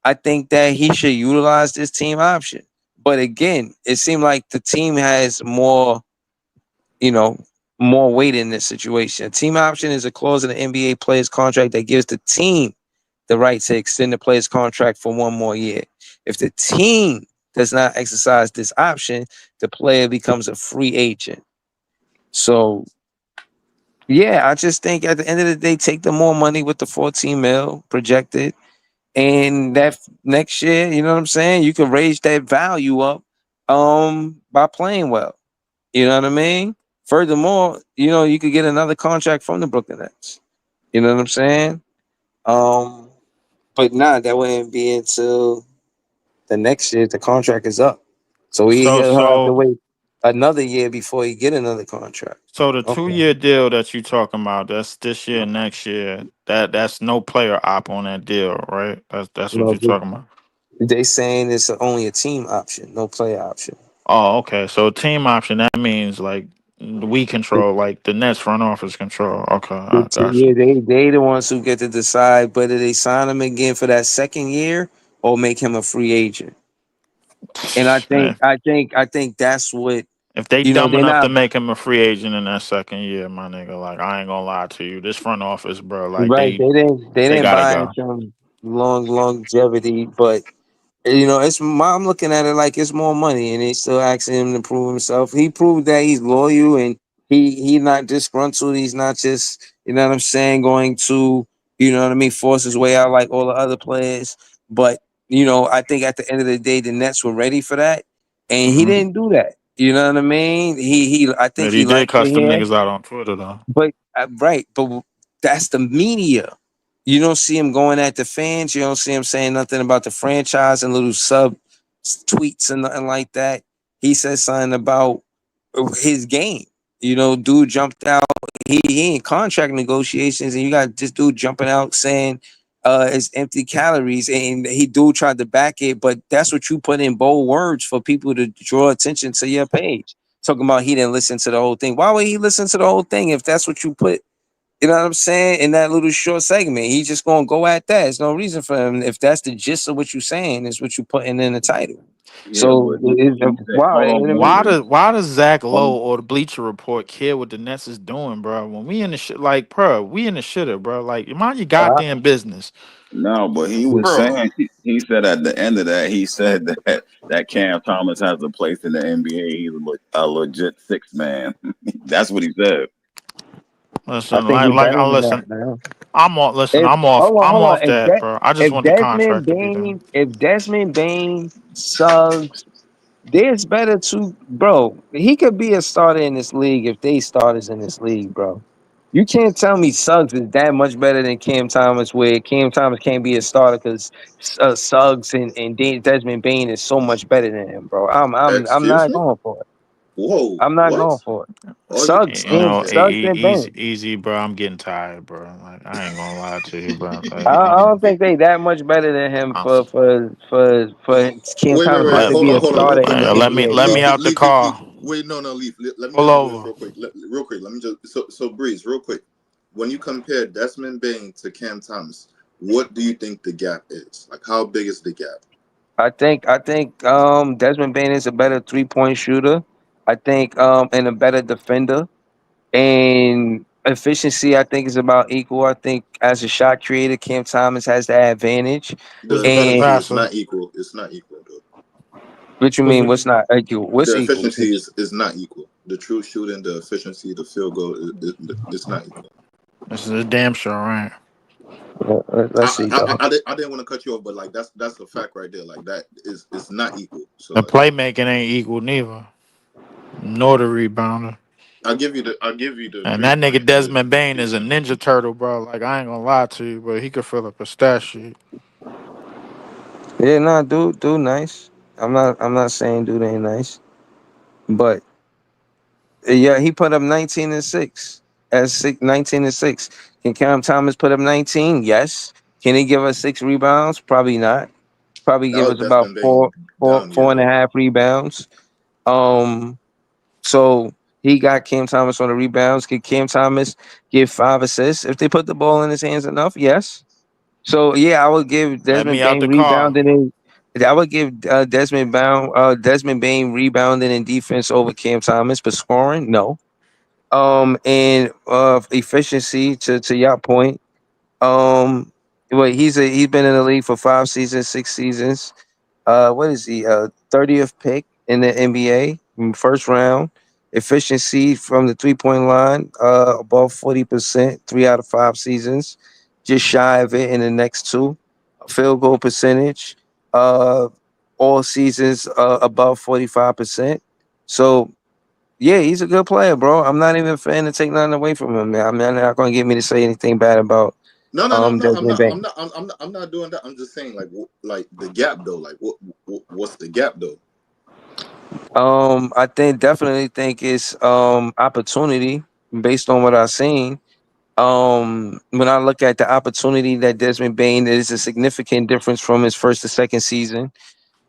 I think that he should utilize this team option. But again, it seemed like the team has more, you know, more weight in this situation. A team option is a clause in the NBA player's contract that gives the team the right to extend the player's contract for one more year. If the team does not exercise this option, the player becomes a free agent. So, yeah, I just think at the end of the day, take the more money with the 14 mil projected. And that next year, you know what I'm saying? You can raise that value up by playing well. You know what I mean? Furthermore, you could get another contract from the Brooklyn Nets. You know what I'm saying? But that wouldn't be until the next year the contract is up. So So he'll have to so wait another year before he get another contract. so the Okay. 2-year deal that you talking about, that's this year, next year. That's no player op on that deal, right? That's what No, you're talking about. they saying it's only a team option, no player option. Oh, okay. So team option, that means like we control, like the Nets front office control. Okay, I got Yeah, you. they the ones who get to decide whether they sign him again for that second year or make him a free agent. And I think Man, that's what if they dumb they're enough to not make him a free agent in that second year, my nigga, like I ain't gonna lie to you, this front office, bro, like right. They they didn't gotta buy go. into him longevity, but I'm looking at it like it's more money, and they still asking him to prove himself. He proved that he's loyal and he not disgruntled. He's not just what I'm saying going to what I mean force his way out like all the other players. But I think at the end of the day, the Nets were ready for that, and he Mhm. didn't do that. You know what I mean? I But think he he did liked it cuss them here, niggas out on Twitter though. but right, but that's the media. You don't see him going at the fans. You don't see him saying nothing about the franchise and little sub tweets and nothing like that. He said something about his game. Dude jumped out. He in contract negotiations, and you got this dude jumping out saying it's empty calories, and he tried to back it, but that's what you put in bold words for people to draw attention to your page. Talking about he didn't listen to the whole thing. Why would he listen to the whole thing if that's what you put? You know what I'm saying? In that little short segment, he's just gonna go at that. There's no reason for him. If that's the gist of what you're saying, is what you're putting in the title. Yeah, So but he said, wow, hold on, I one mean, second. Why does Zach Hold Lowe on. or the Bleacher Report care what the Nets is doing, bro? When we in the shit, like, bro, we in the shitter, bro. Like, mind your uh, goddamn business, No, but he was bro. saying he said at the end of that he said that Cam Thomas has a place in the NBA. He's a legit six man. That's what he said. I Listen, think he's like better I than that listen. now. I'm off. Listen, If I'm hold on, off that, bro. I just want the contract to be done. If Desmond Bain, Suggs, there's better to bro. He could be a starter in this league if they starters in this league, bro. You can't tell me Suggs is that much better than Cam Thomas, where Cam Thomas can't be a starter because Suggs and Desmond Bain is so much better than him, bro. I'm Excuse not me? going for it. Whoa, I'm not what? going for it. Are you You know, okay? Suggs and Bain. easy, bro. I'm getting tired, bro. Like, I ain't gonna lie to you, bro. I, Like, I don't think they that much better than him I'm, for Cam Wait, wait, Thomas wait. not let, to Hold be on, a hold on. starter in the let NBA, me bro. out the car. Wait, no, no, leave. Let me Pull handle this over. real quick. Real quick. Let me just so Breeze, real quick. When you compare Desmond Bain to Cam Thomas, what do you think the gap is? Like, how big is the gap? I think Desmond Bain is a better 3-point shooter. I think and a better defender. And efficiency, I think, is about equal. I think as a shot creator, Cam Thomas has the advantage. Who's The the better And efficiency is passer? not equal. It's not equal, though. what you Who's mean? the What's not equal? What's The equal? efficiency is not equal. The true shooting, the efficiency, the field goal, it's not equal. This is a damn sure, right? Let's see, though. I didn't want to cut you off, but like that's a fact right there. Like that is it's not equal. So The like playmaking ain't equal neither, nor the rebounder. I'll give you the And that nigga 3-point shooting Desmond Bain is a defense. ninja turtle, bro. Like I ain't gonna lie to you, but he could fill up a stat sheet. Yeah, nah, dude, nice. I'm not saying dude ain't nice, but yeah, he put up 19 and 6 as 19 and 6. Can Cam Thomas put up 19? Yes. Can he give us 6 rebounds? Probably not. Probably That give was us about Desmond Bain down four year and a though. half rebounds. So he got Cam Thomas on the rebounds. Could Cam Thomas give 5 assists if they put the ball in his hands enough? Yes. So yeah, I would give Let me Desmond out Bain the car. rebounding and I would give Desmond Bain rebounding and defense over Cam Thomas, but scoring, no. And efficiency to your point. Um, well, he's been in the league for 5 seasons, 6 seasons. What is he? 30th pick in the NBA, first round. Efficiency from the 3-point line, above 40%, 3 out of 5 seasons. Just shy of it in the next two. Field goal percentage, uh, all seasons above 45%. So yeah, he's a good player, bro. I'm not even a fan to take nothing away from him, man. I mean, I'm not gonna get me to say anything bad about No. I'm Desmond not. Bain. I'm not doing that. I'm just saying, like the gap though. Like, what's the gap though? I definitely think it's opportunity based on what I've seen. When I look at the opportunity that Desmond Bain is a significant difference from his first to second season.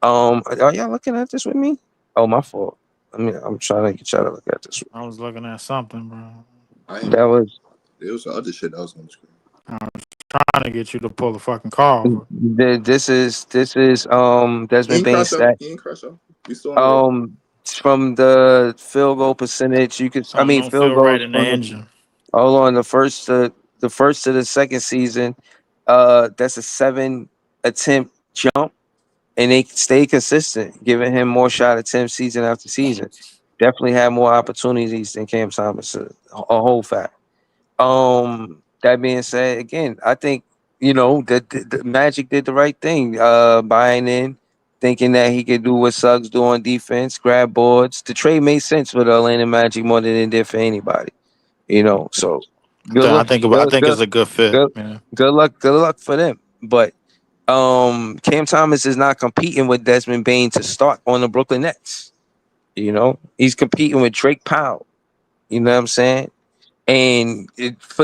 Are y'all looking at this with me? Oh, my fault. I mean, I'm trying to get y'all to look at this. I was looking at something, bro. I ain't. That was There was the other shit that was on the screen. I was trying to get you to pull the fucking car over. this is He Desmond ain't Bain's crash out. stat. He ain't crash out. We still on the road. From the field goal percentage, you could. I Something mean, don't field feel right goals in the from engine. hold on the first to the second season. That's a 7 attempt jump, and they stay consistent, giving him more shot attempts season after season. Definitely had more opportunities than Cam Thomas. A whole fact. That being said, again, I think that the Magic did the right thing, buying in, thinking that he could do what Suggs do on defense, grab boards. The trade made sense for the Atlanta Magic more than it did for anybody. So good I luck, think I good think good it's a good fit, good man. good luck for them. But Cam Thomas is not competing with Desmond Bain to start on the Brooklyn Nets. He's competing with Drake Powell. You know what I'm saying? And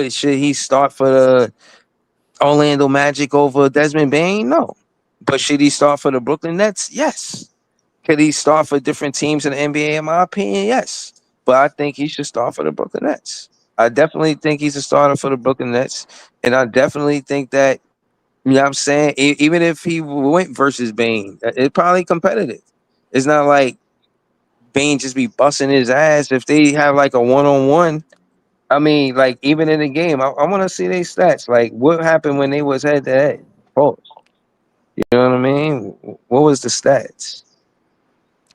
should he start for the Orlando Magic over Desmond Bain? No. But should he start for the Brooklyn Nets? Yes. Could he start for different teams in the NBA? In my opinion, yes. But I think he should start for the Brooklyn Nets. I definitely think he's a starter for the Brooklyn Nets. And I definitely think that, what I'm saying, even if he went versus Bain, it's probably competitive. It's not like Bain just be busting his ass. If they have like a one-on-one, I mean, like even in the game, I want to see their stats. Like what happened when they was head to head. Pause. You know what I mean? What was the stats?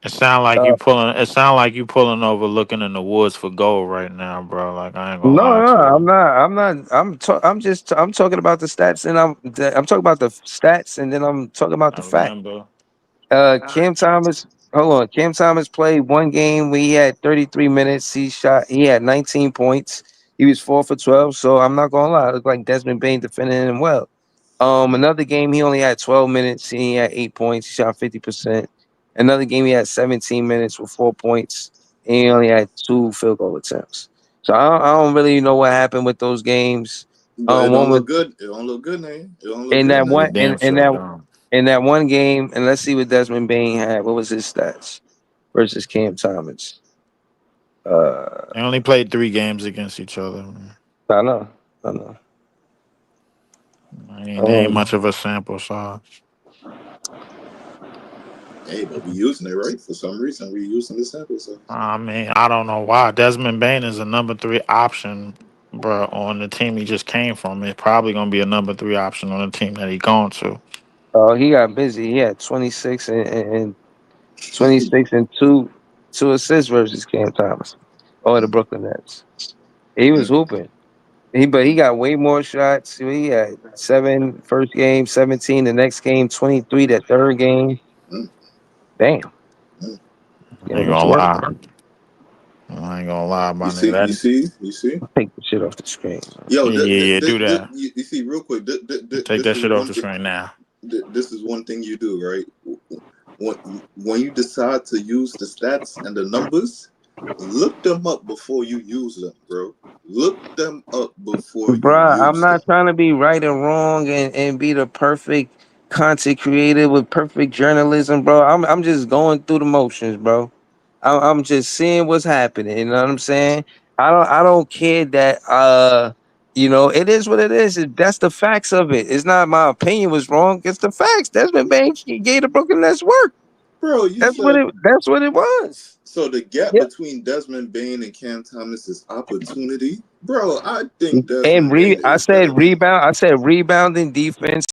It sound like Uh, you pulling. It sound like you pulling over, looking in the woods for gold right now, bro. Like I ain't gonna no, lie no, to I'm you. not. I'm not. I'm talking about the stats, and I'm talking about the stats, and then I'm talking about I the fact. remember. Cam Thomas. Hold on. Cam Thomas played one game where he had 33 minutes. He had 19 points. He was 4 for 12. So I'm not gonna lie. It looked like Desmond Bain defending him well. Another game he only had 12 minutes. He had 8 points. He shot 50%. Another game he had 17 minutes with 4 points. And he only had 2 field goal attempts. So I don't really know what happened with those games. But it One don't was look good. It don't look good, man. It don't look in good, that It one man. in, damn in sure that don't. in that one game, and let's see what Desmond Bain had. What was his stats versus Cam Thomas? Uh, They only played 3 games against each other. Man. I know, I know. Ain't much of a sample size. Hey, but we using it right for some reason. We using the sample size. I mean, I don't know why. Desmond Bain is a number 3 option, bro, on the team he just came from. It's probably gonna be a number 3 option on the team that he going to. Oh, he got busy. He had 26 and 26 and two assists versus Cam Thomas or the Mm, Brooklyn Nets. He was mm, hooping. But he got way more shots. He had 7 first game, 17 the next game, 23 that third game. mm, Damn, mm. getting Ain't his gonna work. lie. I ain't gonna lie, my You nigga. see, That you see, you see. Take the shit off the screen. Yo, yeah, do that. you see, real quick, Take this that is shit off one the thing. screen now. This is one thing you do, right? When you decide to use the stats and the numbers, look them up before you use them, bro. Look them up before you Bruh, I'm use not them. trying to be right or wrong and be the perfect content creator with perfect journalism, bro. I'm just going through the motions, bro. I'm just seeing what's happening. You know what I'm saying? I don't care that it is what it is. That's the facts of it. It's not my opinion was wrong. It's the facts. Desmond Bain gave the Brooklyn Nets work. Bro, you That's what said it was. so the gap Yeah. between Desmond Bain and Cam Thomas is opportunity. Bro, I think Desmond Bain I is better said than him. rebound. I said rebounding defense.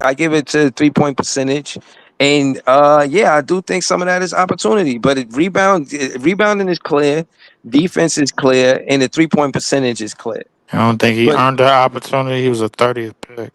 I give it to 3-point percentage. And yeah, I do think some of that is opportunity, but rebounding is clear, defense is clear, and the 3-point percentage is clear. I don't think he But earned that opportunity. He was a 30th pick.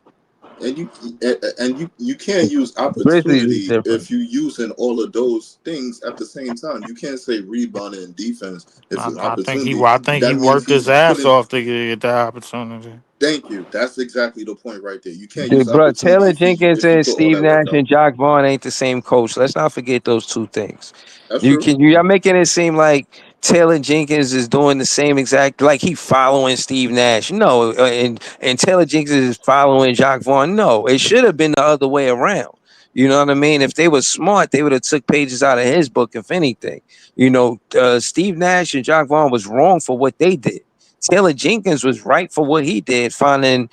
And you can't use Grizzlies is opportunity different. if you using all of those things at the same time. You can't say rebounding and defense if it's opportunity. I think he That means worked his he's ass putting. off to get that opportunity. Thank you. That's exactly the point right there. You can't use Bro, opportunity Taylor Jenkins if you and put all Steve that work Nash out. and Jock Vaughn ain't the same coach. Let's not forget those two things. That's true. Y'all making it seem like Taylor Jenkins is doing the same exact, like he following Steve Nash. No, and Taylor Jenkins is following Jock Vaughn. No, it should have been the other way around. You know what I mean? If they were smart, they would have took pages out of his book. If anything, Steve Nash and Jock Vaughn was wrong for what they did. Taylor Jenkins was right for what he did, knowing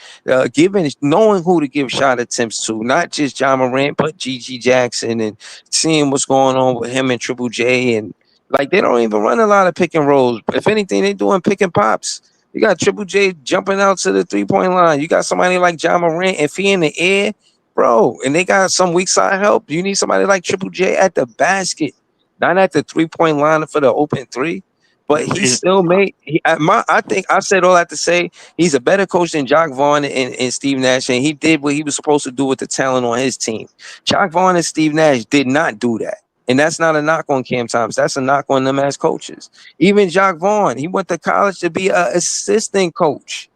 who to give shot attempts to, not just John Morant, but G.G. Jackson, and seeing what's going on with him and Triple J. And like they don't even run a lot of pick and rolls. If anything, they doing pick and pops. You got Triple J jumping out to the 3-point line. You got somebody like John Morant. If he in the air, bro, and they got some weak side help, you need somebody like Triple J at the basket, not at the 3-point line for the open three. But he still made. I think I said all that to say he's a better coach than Jock Vaughn and Steve Nash, and he did what he was supposed to do with the talent on his team. Jock Vaughn and Steve Nash did not do that. And that's not a knock on Cam Thomas. That's a knock on them as coaches. Even Jock Vaughn, he went to college to be an assistant coach.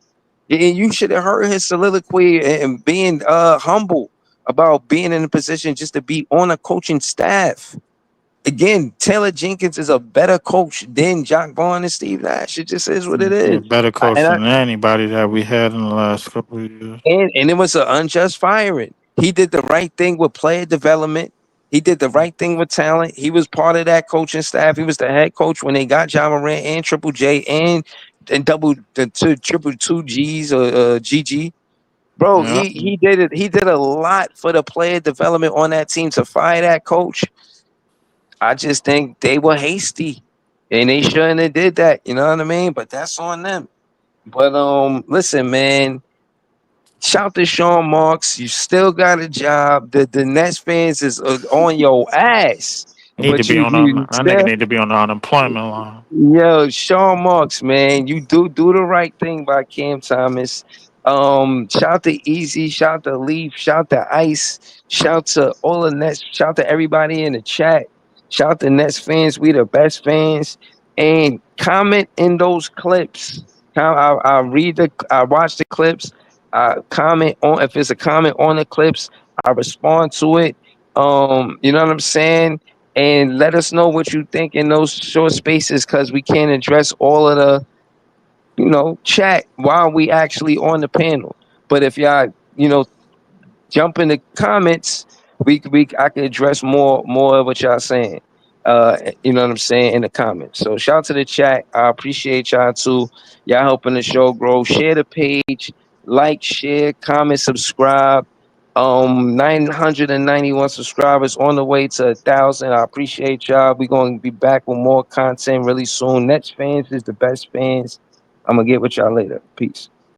And you should have heard his soliloquy and being humble about being in a position just to be on a coaching staff. Again, Taylor Jenkins is a better coach than Jock Vaughn and Steve Nash. It just is what it He's a is. better I- coach and I, than anybody that we had in the last couple of years. and it was an unjust firing. He did the right thing with player development. He did the right thing with talent. He was part of that coaching staff. He was the head coach when they got John Morant and Triple J and triple two G's or GG. Bro, Yeah. he did it. He did a lot for the player development on that team. To fire that coach, I just think they were hasty, and they shouldn't have did that. You know what I mean? But that's on them. But listen, man. Shout to Sean Marks. You still got a job. The Nets fans is on your ass. Need to But be you on you that nigga still need to be on the unemployment line. Yo, Sean Marks, man, you do the right thing by Cam Thomas. Shout to Easy, shout to Leaf, shout to Ice, shout to all the Nets, shout to everybody in the chat, shout to Nets fans. We the best fans. And comment in those clips. I watch the clips. I comment on if it's a comment on the clips. I respond to it. You know what I'm saying? And let us know what you think in those short spaces because we can't address all of the chat while we actually on the panel. But if y'all jump in the comments, I can address more of what y'all saying. You know what I'm saying in the comments. So shout out to the chat. I appreciate y'all too. Y'all helping the show grow. Share the page, like, share, comment, subscribe. 991 subscribers on the way to 1,000. I appreciate y'all. We're going to be back with more content really soon. Nets fans is the best fans. I'm gonna get with y'all later. Peace.